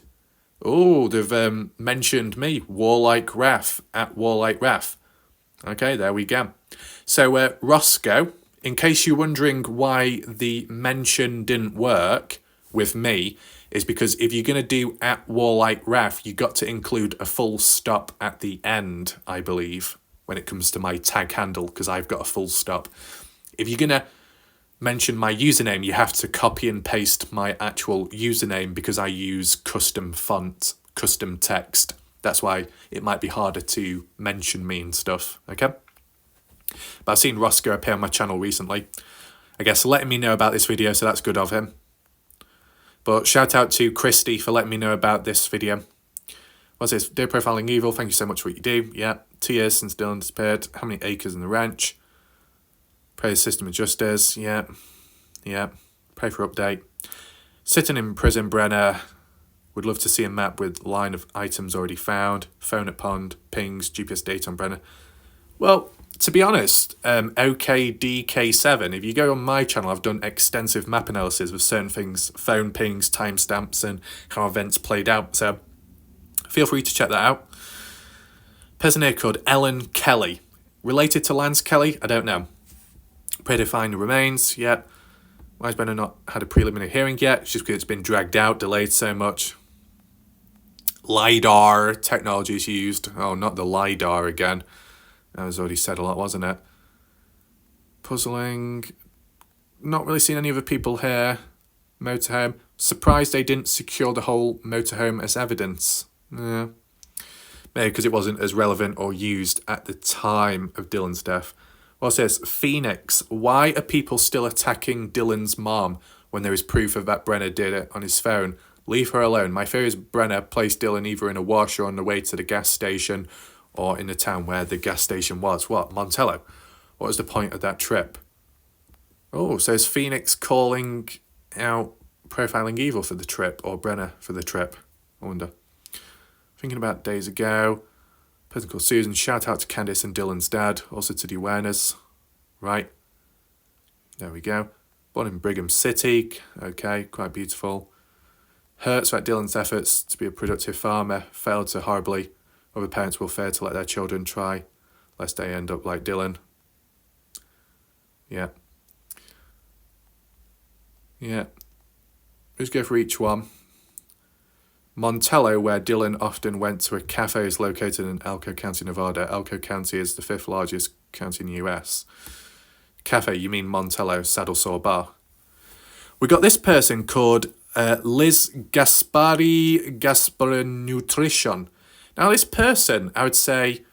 Oh, they've mentioned me, Warlike Raff, at Warlike Raff. Okay, there we go. So, Roscoe, in case you're wondering why the mention didn't work with me, is because if you're going to do at Warlike Ref, you got to include a full stop at the end, I believe, when it comes to my tag handle, because I've got a full stop. If you're going to mention my username, you have to copy and paste my actual username because I use custom font, custom text. That's why it might be harder to mention me and stuff, okay? But I've seen Roscoe appear on my channel recently, I guess letting me know about this video, so that's good of him. But shout out to Christy for letting me know about this video. What's this? Dear Profiling Evil, thank you so much for what you do. Yeah, 2 years since Dylan disappeared. How many acres in the ranch? Pray the system of justice. Yeah. Pray for update. Sitting in prison, Brenner. Would love to see a map with line of items already found. Phone at pond, pings, GPS data on Brenner. Well, to be honest, OKDK7, if you go on my channel, I've done extensive map analysis with certain things, phone pings, timestamps, and how events played out. So feel free to check that out. Person here called Ellen Kelly. Related to Lance Kelly? I don't know. Pray to find the remains. Yeah. Why has Brenner not had a preliminary hearing yet? It's just because it's been dragged out, delayed so much. LiDAR technology is used. Oh, not the LiDAR again. That was already said a lot, wasn't it? Puzzling. Not really seen any other people here. Motorhome. Surprised they didn't secure the whole motorhome as evidence. Yeah. Maybe because it wasn't as relevant or used at the time of Dylan's death. What's this? Phoenix. Why are people still attacking Dylan's mom when there is proof of that Brenner did it on his phone? Leave her alone. My fear is Brenner placed Dylan either in a wash or on the way to the gas station or in the town where the gas station was. What? Montello? What was the point of that trip? Oh, so is Phoenix calling out Profiling Evil for the trip or Brenner for the trip? I wonder. Thinking about days ago. Person called Susan. Shout out to Candice and Dylan's dad. Also to the awareness. Right. There we go. Born in Brigham City. Okay, quite beautiful. Hurts that Dylan's efforts to be a productive farmer failed so horribly. Other parents will fail to let their children try, lest they end up like Dylan. Yeah. Let's go for each one. Montello, where Dylan often went to a cafe, is located in Elko County, Nevada. Elko County is the 5th largest county in the US. Cafe, you mean Montello Saddle Sore Bar. We got this person called Liz Gaspari Nutrition. Now, this person, I would say,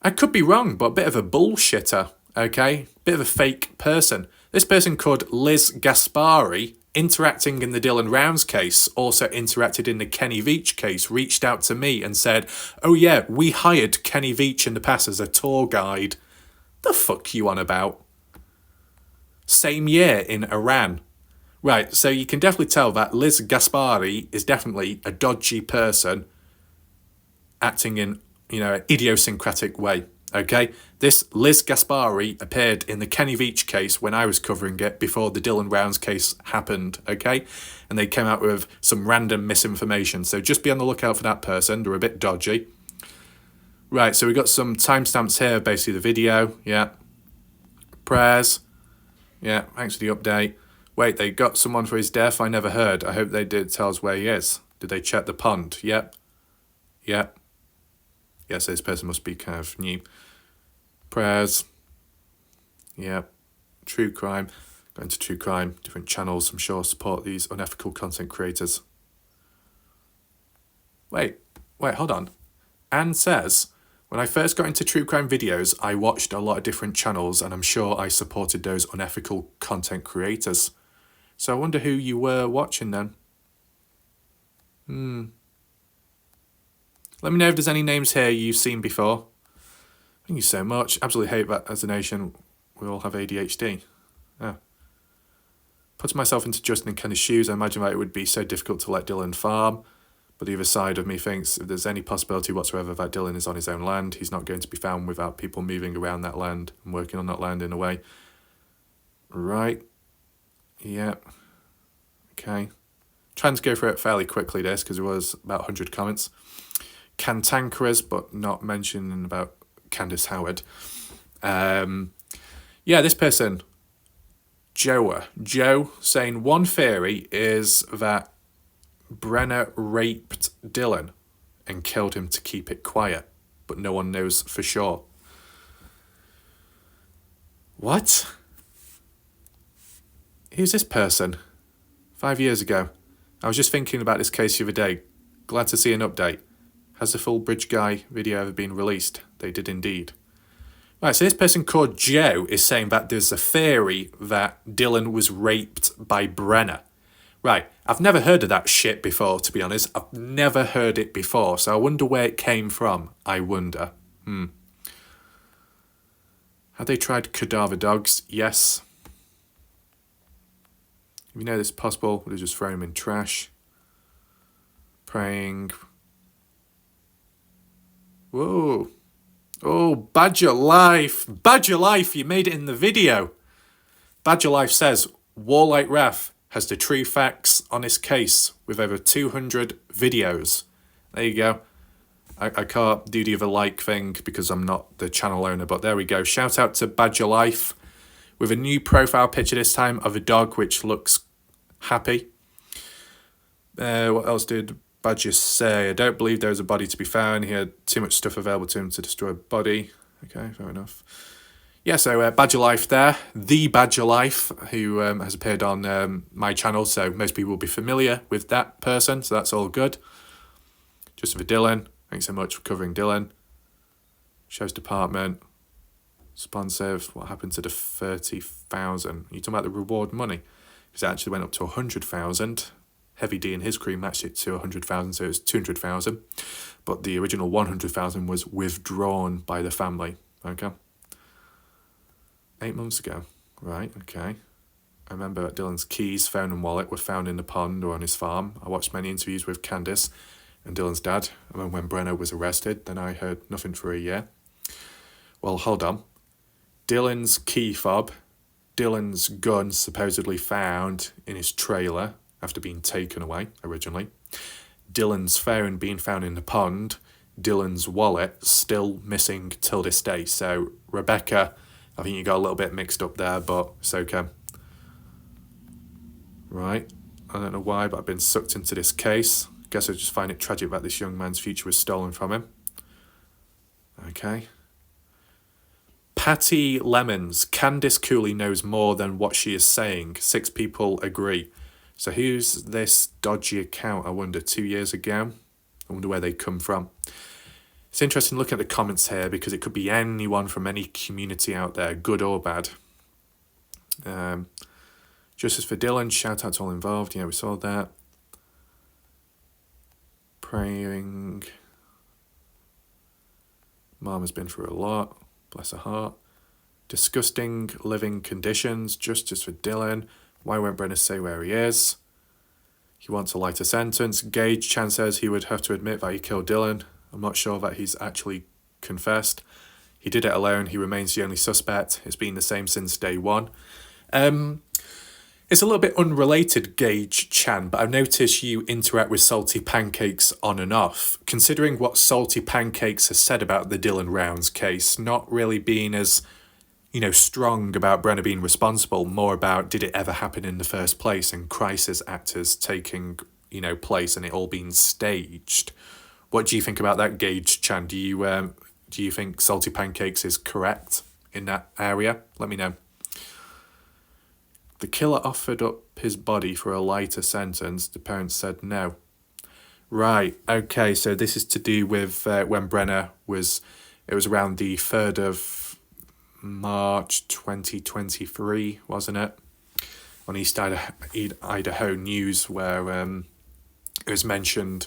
I could be wrong, but a bit of a bullshitter, okay? Bit of a fake person. This person called Liz Gaspari, interacting in the Dylan Rounds case, also interacted in the Kenny Veach case, reached out to me and said, oh yeah, we hired Kenny Veach in the past as a tour guide. The fuck you on about? Same year in Iran. Right, so you can definitely tell that Liz Gaspari is definitely a dodgy person acting in, an idiosyncratic way, okay? This Liz Gaspari appeared in the Kenny Veach case when I was covering it before the Dylan Rounds case happened, okay? And they came out with some random misinformation. So just be on the lookout for that person. They're a bit dodgy. Right, so we got some timestamps here, basically the video, yeah. Prayers, yeah, thanks for the update. Wait, they got someone for his death? I never heard. I hope they did tell us where he is. Did they check the pond? Yep. Yes, this person must be kind of new. Prayers. Yeah. True crime. Going to true crime. Different channels, I'm sure, support these unethical content creators. Wait, hold on. Anne says, when I first got into true crime videos, I watched a lot of different channels and I'm sure I supported those unethical content creators. So I wonder who you were watching then. Let me know if there's any names here you've seen before. Thank you so much. Absolutely hate that as a nation we all have ADHD. Yeah. Putting myself into Justin and Kenny's shoes, I imagine that it would be so difficult to let Dylan farm. But the other side of me thinks if there's any possibility whatsoever that Dylan is on his own land, he's not going to be found without people moving around that land and working on that land in a way. Right. Yeah. Okay. Trying to go through it fairly quickly, this, because there was about 100 comments. Cantankerous, but not mentioning about Candice Howard. Yeah, this person, Joe saying one theory is that Brenner raped Dylan and killed him to keep it quiet, but no one knows for sure. What? Who's this person? 5 years ago. I was just thinking about this case the other day. Glad to see an update. Has the full Bridge Guy video ever been released? They did indeed. Right, so this person called Joe is saying that there's a theory that Dylan was raped by Brenner. Right, I've never heard of that shit before, to be honest. I've never heard it before, so I wonder where it came from. I wonder. Have they tried cadaver dogs? Yes. If you know this is possible, we'll just throw them in trash. Praying. Whoa. Oh, Badger Life. Badger Life, you made it in the video. Badger Life says, Warlight Ref has the true facts on this case with over 200 videos. There you go. I can't do the other like thing because I'm not the channel owner, but there we go. Shout out to Badger Life with a new profile picture this time of a dog which looks happy. What else did Badger say? I don't believe there was a body to be found. He had too much stuff available to him to destroy a body. Okay, fair enough. Yeah, so Badger Life there. The Badger Life, who has appeared on my channel, so most people will be familiar with that person, so that's all good. Just for Dylan. Thanks so much for covering Dylan. Show's department. Responsive. What happened to the 30,000? You're talking about the reward money? Because it actually went up to 100,000. Heavy D and his crew matched it to 100,000, so it was 200,000. But the original 100,000 was withdrawn by the family. Okay. 8 months ago. Right, okay. I remember that Dylan's keys, phone and wallet were found in the pond or on his farm. I watched many interviews with Candice and Dylan's dad. And when Brenner was arrested, then I heard nothing for a year. Well, hold on. Dylan's key fob, Dylan's gun supposedly found in his trailer after being taken away originally, Dylan's phone being found in the pond, Dylan's wallet still missing till this day. So, Rebecca, I think you got a little bit mixed up there, but it's okay. Right. I don't know why, but I've been sucked into this case. Guess I just find it tragic that this young man's future was stolen from him. Okay. Patty Lemons. Candice Cooley knows more than what she is saying. 6 people agree. So who's this dodgy account, I wonder, 2 years ago? I wonder where they come from. It's interesting looking at the comments here because it could be anyone from any community out there, good or bad. Justice for Dylan, shout out to all involved. Yeah, we saw that. Praying. Mom has been through a lot. Bless her heart. Disgusting living conditions. Justice for Dylan. Why won't Brenner say where he is? He wants a lighter sentence. Gage Chan says he would have to admit that he killed Dylan. I'm not sure that he's actually confessed. He did it alone. He remains the only suspect. It's been the same since day one. It's a little bit unrelated, Gage Chan, but I've noticed you interact with Salty Pancakes on and off. Considering what Salty Pancakes has said about the Dylan Rounds case, not really being as, strong about Brenner being responsible, more about did it ever happen in the first place and crisis actors taking, place and it all being staged. What do you think about that, Gage Chan? Do you think Salty Pancakes is correct in that area? Let me know. The killer offered up his body for a lighter sentence. The parents said no. Right, okay, so this is to do with when Brenner was around the 3rd of March 2023, wasn't it? On East Idaho News, where it was mentioned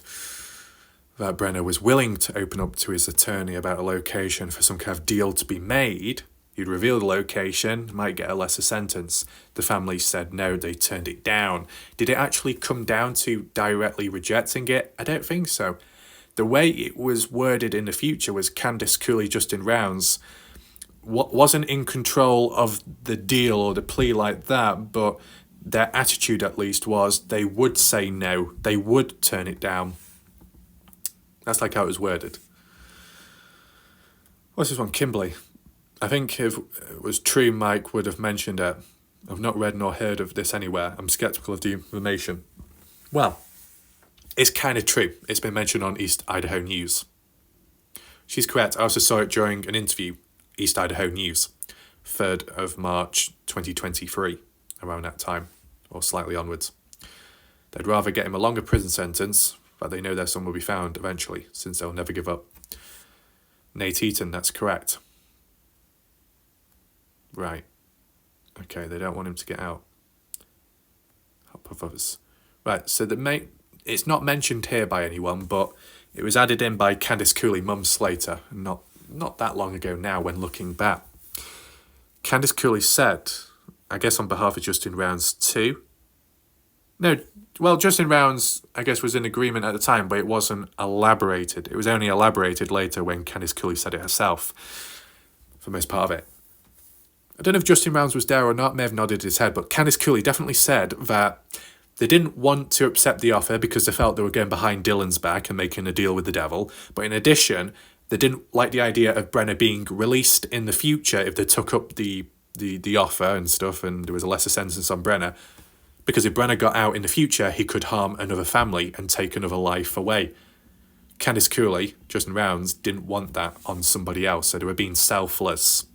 that Brenner was willing to open up to his attorney about a location for some kind of deal to be made. He'd reveal the location, might get a lesser sentence. The family said no, they turned it down. Did it actually come down to directly rejecting it? I don't think so. The way it was worded in the future was Candice Cooley, Justin Rounds, wasn't in control of the deal or the plea like that, but their attitude at least was they would say no, they would turn it down. That's like how it was worded. What's this one? Kimberly. I think if it was true, Mike would have mentioned it. I've not read nor heard of this anywhere. I'm sceptical of the information. Well, It's kind of true. It's been mentioned on East Idaho News. She's correct. I also saw it during an interview, East Idaho News, 3rd of March 2023, around that time, or slightly onwards. They'd rather get him a longer prison sentence, but they know their son will be found eventually, since they'll never give up. Nate Eaton, that's correct. Right. Okay, they don't want him to get out. Help of others. Right, so it's not mentioned here by anyone, but it was added in by Candice Cooley, Mum Slater, not that long ago now when looking back. Candice Cooley said, I guess on behalf of Justin Rounds too. No, well, Justin Rounds, I guess, was in agreement at the time, but it wasn't elaborated. It was only elaborated later when Candice Cooley said it herself, for most part of it. I don't know if Justin Rounds was there or not, may have nodded his head, but Candice Cooley definitely said that they didn't want to accept the offer because they felt they were going behind Dylan's back and making a deal with the devil. But in addition, they didn't like the idea of Brenner being released in the future if they took up the offer and stuff, and there was a lesser sentence on Brenner. Because if Brenner got out in the future, he could harm another family and take another life away. Candice Cooley, Justin Rounds, didn't want that on somebody else, so they were being selfless.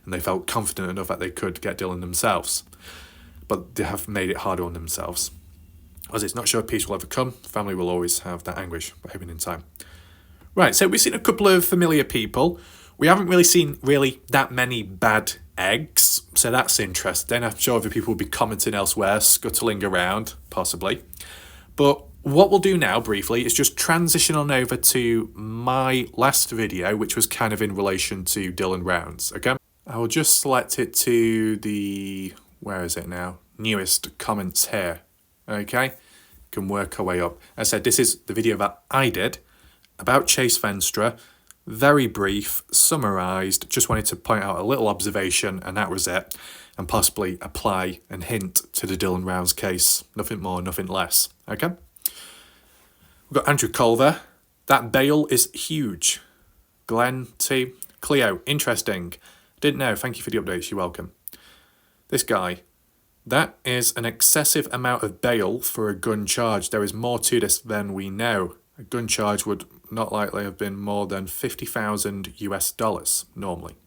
And they felt confident enough that they could get Dylan themselves. But they have made it harder on themselves. As it's not sure peace will ever come, the family will always have that anguish, but hoping in time. Right, so we've seen a couple of familiar people. We haven't really seen that many bad eggs, so that's interesting. I'm sure other people will be commenting elsewhere, scuttling around, possibly. But what we'll do now, briefly, is just transition on over to my last video, which was kind of in relation to Dylan Rounds, okay? I will just select it to the, where is it now? Newest comments here, okay? Can work our way up. As I said, this is the video that I did about Chase Venstra. Very brief, summarised, just wanted to point out a little observation and that was it. And possibly apply and hint to the Dylan Rounds case. Nothing more, nothing less, okay? We've got Andrew Culver. That bail is huge. Glenn T. Cleo, interesting. Didn't know. Thank you for the updates. You're welcome. This guy. That is an excessive amount of bail for a gun charge. There is more to this than we know. A gun charge would not likely have been more than $50,000 US normally.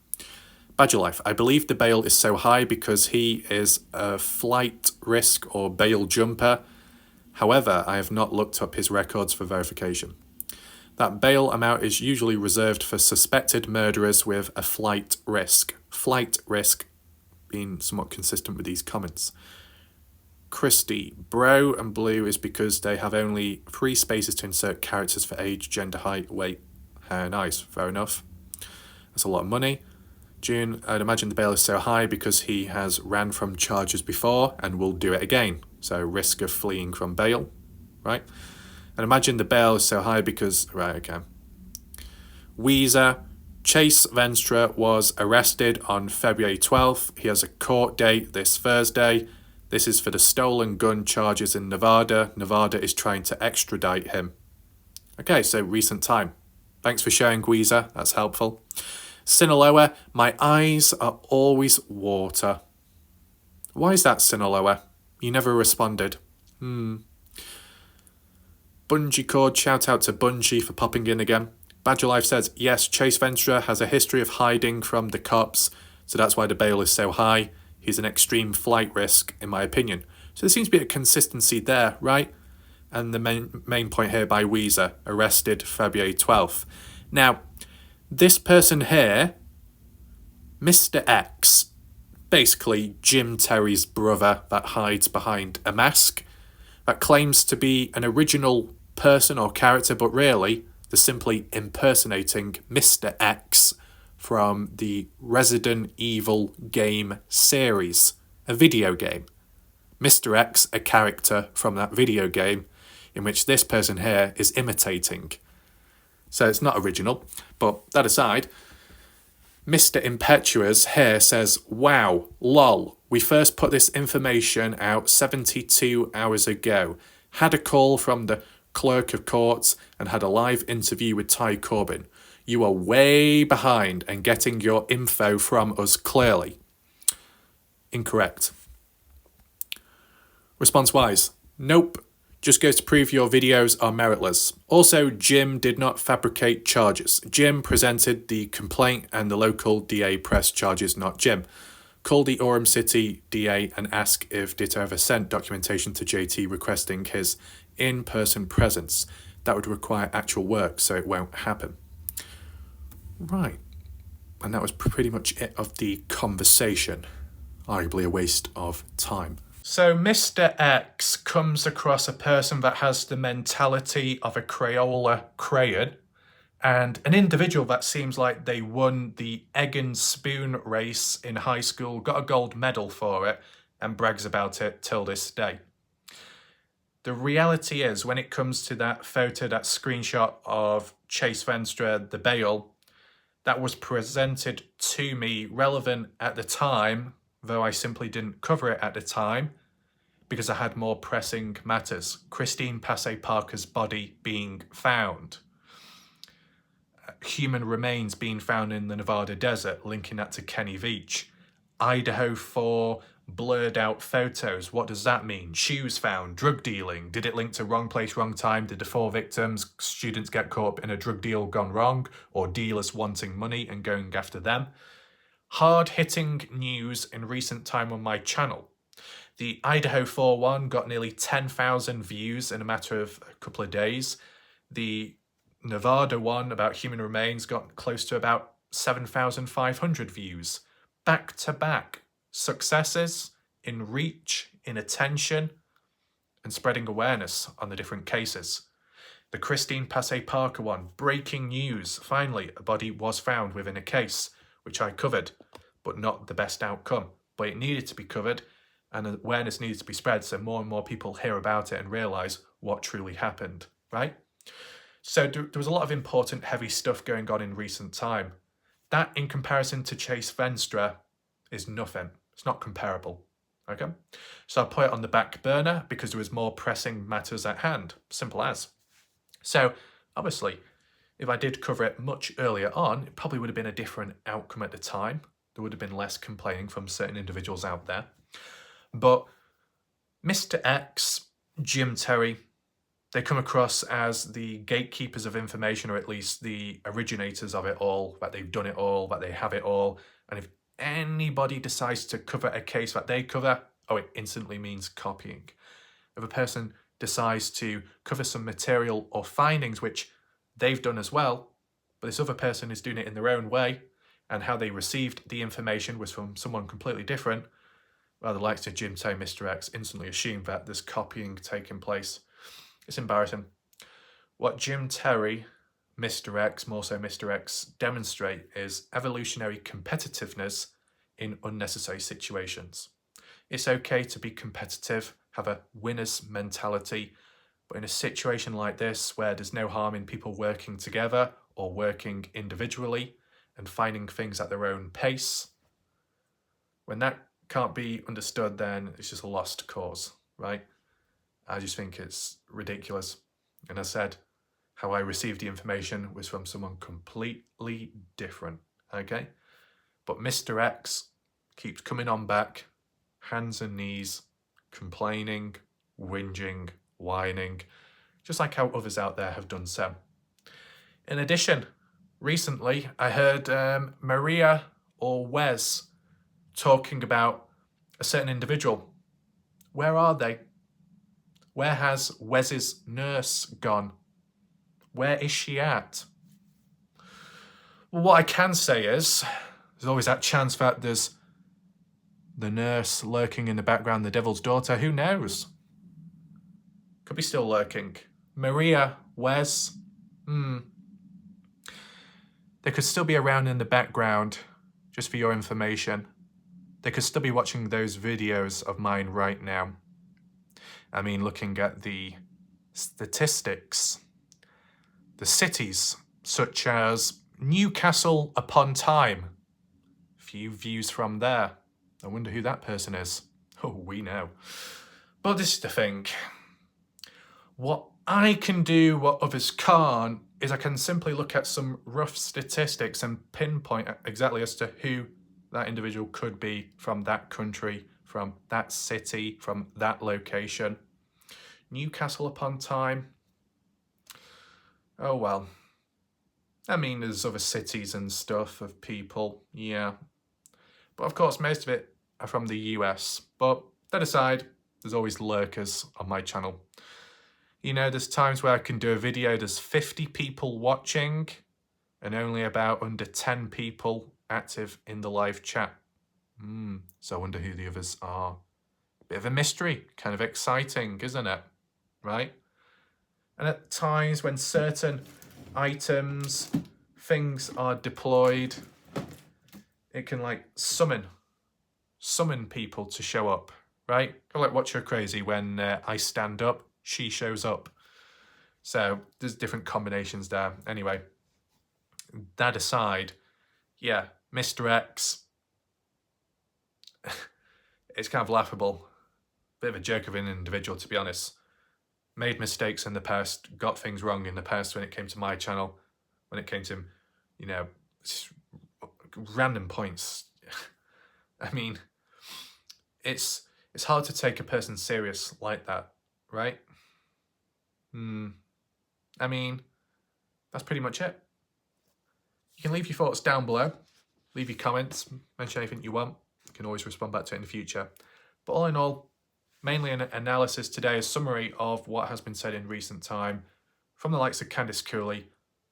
Badger Life. I believe the bail is so high because he is a flight risk or bail jumper. However, I have not looked up his records for verification. That bail amount is usually reserved for suspected murderers with a flight risk. Flight risk being somewhat consistent with these comments. Christy, Bro and Blue is because they have only 3 spaces to insert characters for age, gender, height, weight, hair, and eyes. Fair enough. That's a lot of money. June, I'd imagine the bail is so high because he has ran from charges before and will do it again. So risk of fleeing from bail, right? And imagine the bail is so high because, right, okay. Weezer, Chase Venstra was arrested on February 12th. He has a court date this Thursday. This is for the stolen gun charges in Nevada. Nevada is trying to extradite him. Okay, so recent time. Thanks for sharing, Weezer. That's helpful. Sinaloa, my eyes are always water. Why is that, Sinaloa? You never responded. Bungee Cord, shout out to Bungee for popping in again. Badger Life says, yes, Chase Venstra has a history of hiding from the cops, so that's why the bail is so high. He's an extreme flight risk, in my opinion. So there seems to be a consistency there, right? And the main point here by Weezer, arrested February 12th. Now, this person here, Mr. X, basically Jim Terry's brother that hides behind a mask, that claims to be an original person or character, but really they're simply impersonating Mr. X from the Resident Evil game series, a video game. Mr. X, a character from that video game in which this person here is imitating. So it's not original, but that aside, Mr. Impetuous here says, wow, lol, we first put this information out 72 hours ago. Had a call from the clerk of courts and had a live interview with Ty Corbin. You are way behind and getting your info from us clearly. Incorrect. Response-wise, nope. Just goes to prove your videos are meritless. Also, Jim did not fabricate charges. Jim presented the complaint and the local DA pressed charges, not Jim. Call the Orem City DA and ask if Ditto ever sent documentation to JT requesting his in-person presence. That would require actual work, so it won't happen. Right. And that was pretty much it of the conversation. Arguably a waste of time. So Mr. X comes across a person that has the mentality of a Crayola crayon and an individual that seems like they won the egg and spoon race in high school, got a gold medal for it, and brags about it till this day. The reality is, when it comes to that photo, that screenshot of Chase Venstra, the bail, that was presented to me relevant at the time, though I simply didn't cover it at the time, because I had more pressing matters. Christine Passay Parker's body being found. Human remains being found in the Nevada desert, linking that to Kenny Veach. Idaho 4 blurred out photos. What does that mean? Shoes found, drug dealing. Did it link to wrong place, wrong time? Did the 4 victims, students, get caught up in a drug deal gone wrong, or dealers wanting money and going after them? Hard-hitting news in recent time on my channel. The Idaho 4 one got nearly 10,000 views in a matter of a couple of days. The Nevada one about human remains got close to about 7,500 views. Back to back. Successes in reach, in attention, and spreading awareness on the different cases. The Christine Passay Parker one, breaking news. Finally, a body was found within a case, which I covered, but not the best outcome. But it needed to be covered, and awareness needs to be spread so more and more people hear about it and realise what truly happened, right? So there was a lot of important, heavy stuff going on in recent time. That, in comparison to Chase Venstra, is nothing. It's not comparable, okay? So I put it on the back burner because there was more pressing matters at hand. Simple as. So, obviously, if I did cover it much earlier on, it probably would have been a different outcome at the time. There would have been less complaining from certain individuals out there. But Mr. X, Jim Terry, they come across as the gatekeepers of information, or at least the originators of it all, that they've done it all, that they have it all. And if anybody decides to cover a case that they cover, oh, it instantly means copying. If a person decides to cover some material or findings which they've done as well, but this other person is doing it in their own way, and how they received the information was from someone completely different, well, the likes of Jim Terry, Mr. X instantly assume that there's copying taking place. It's embarrassing. What Jim Terry, Mr. X, more so Mr. X, demonstrate is evolutionary competitiveness in unnecessary situations. It's okay to be competitive, have a winner's mentality, but in a situation like this where there's no harm in people working together or working individually and finding things at their own pace, when that can't be understood, then it's just a lost cause, right? I just think it's ridiculous. And as I said, how I received the information was from someone completely different, okay? But Mr. X keeps coming on back, hands and knees, complaining, whinging, whining, just like how others out there have done so. In addition, recently I heard Maria or Wes talking about a certain individual. Where are they? Where has Wes's nurse gone? Where is she at? Well, what I can say is, there's always that chance that there's the nurse lurking in the background, the devil's daughter. Who knows? Could be still lurking. Maria, Wes, they could still be around in the background, just for your information. They could still be watching those videos of mine right now. I mean, looking at the statistics, the cities such as Newcastle upon Tyne, few views from there. I wonder who that person is. Oh, we know. But this is the thing. What I can do, what others can't, is I can simply look at some rough statistics and pinpoint exactly as to who that individual could be from that country, from that city, from that location. Newcastle upon Tyne. Oh well. I mean, there's other cities and stuff of people, yeah. But of course, most of it are from the US. But that aside, there's always lurkers on my channel. You know, there's times where I can do a video, there's 50 people watching and only about under 10 people active in the live chat. So I wonder who the others are. Bit of a mystery, kind of exciting, isn't it? Right? And at times when certain items, things are deployed, it can like summon people to show up, right? Like Watch Her Crazy, when I stand up, she shows up. So there's different combinations there. Anyway, that aside, yeah, Mr. X, it's kind of laughable. Bit of a joke of an individual, to be honest. Made mistakes in the past, got things wrong in the past when it came to my channel, when it came to, you know, random points. I mean, it's hard to take a person serious like that, right? I mean, that's pretty much it. You can leave your thoughts down below, leave your comments, mention anything you want. You can always respond back to it in the future. But all in all, mainly an analysis today, a summary of what has been said in recent time from the likes of Candice Cooley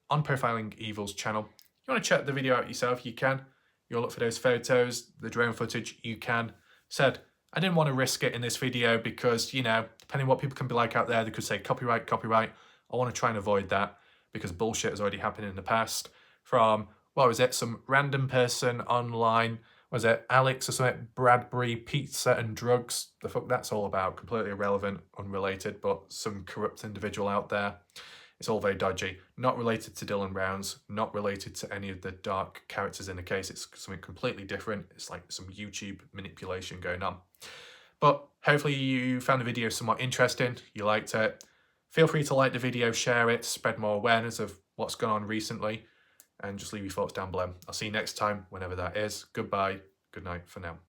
on Profiling Evil's channel. You want to check the video out yourself, you can. You'll look for those photos, the drone footage, you can. Said, I didn't want to risk it in this video because, you know, depending on what people can be like out there, they could say copyright. I want to try and avoid that because bullshit has already happened in the past from, what was it, some random person online, was it Alex or something, Bradbury, pizza and drugs, the fuck that's all about, completely irrelevant, unrelated, but some corrupt individual out there. It's all very dodgy. Not related to Dylan Brown's, not related to any of the dark characters in the case. It's something completely different. It's like some YouTube manipulation going on. But hopefully you found the video somewhat interesting. You liked it. Feel free to like the video, share it, spread more awareness of what's gone on recently, and just leave your thoughts down below. I'll see you next time, whenever that is. Goodbye. Good night for now.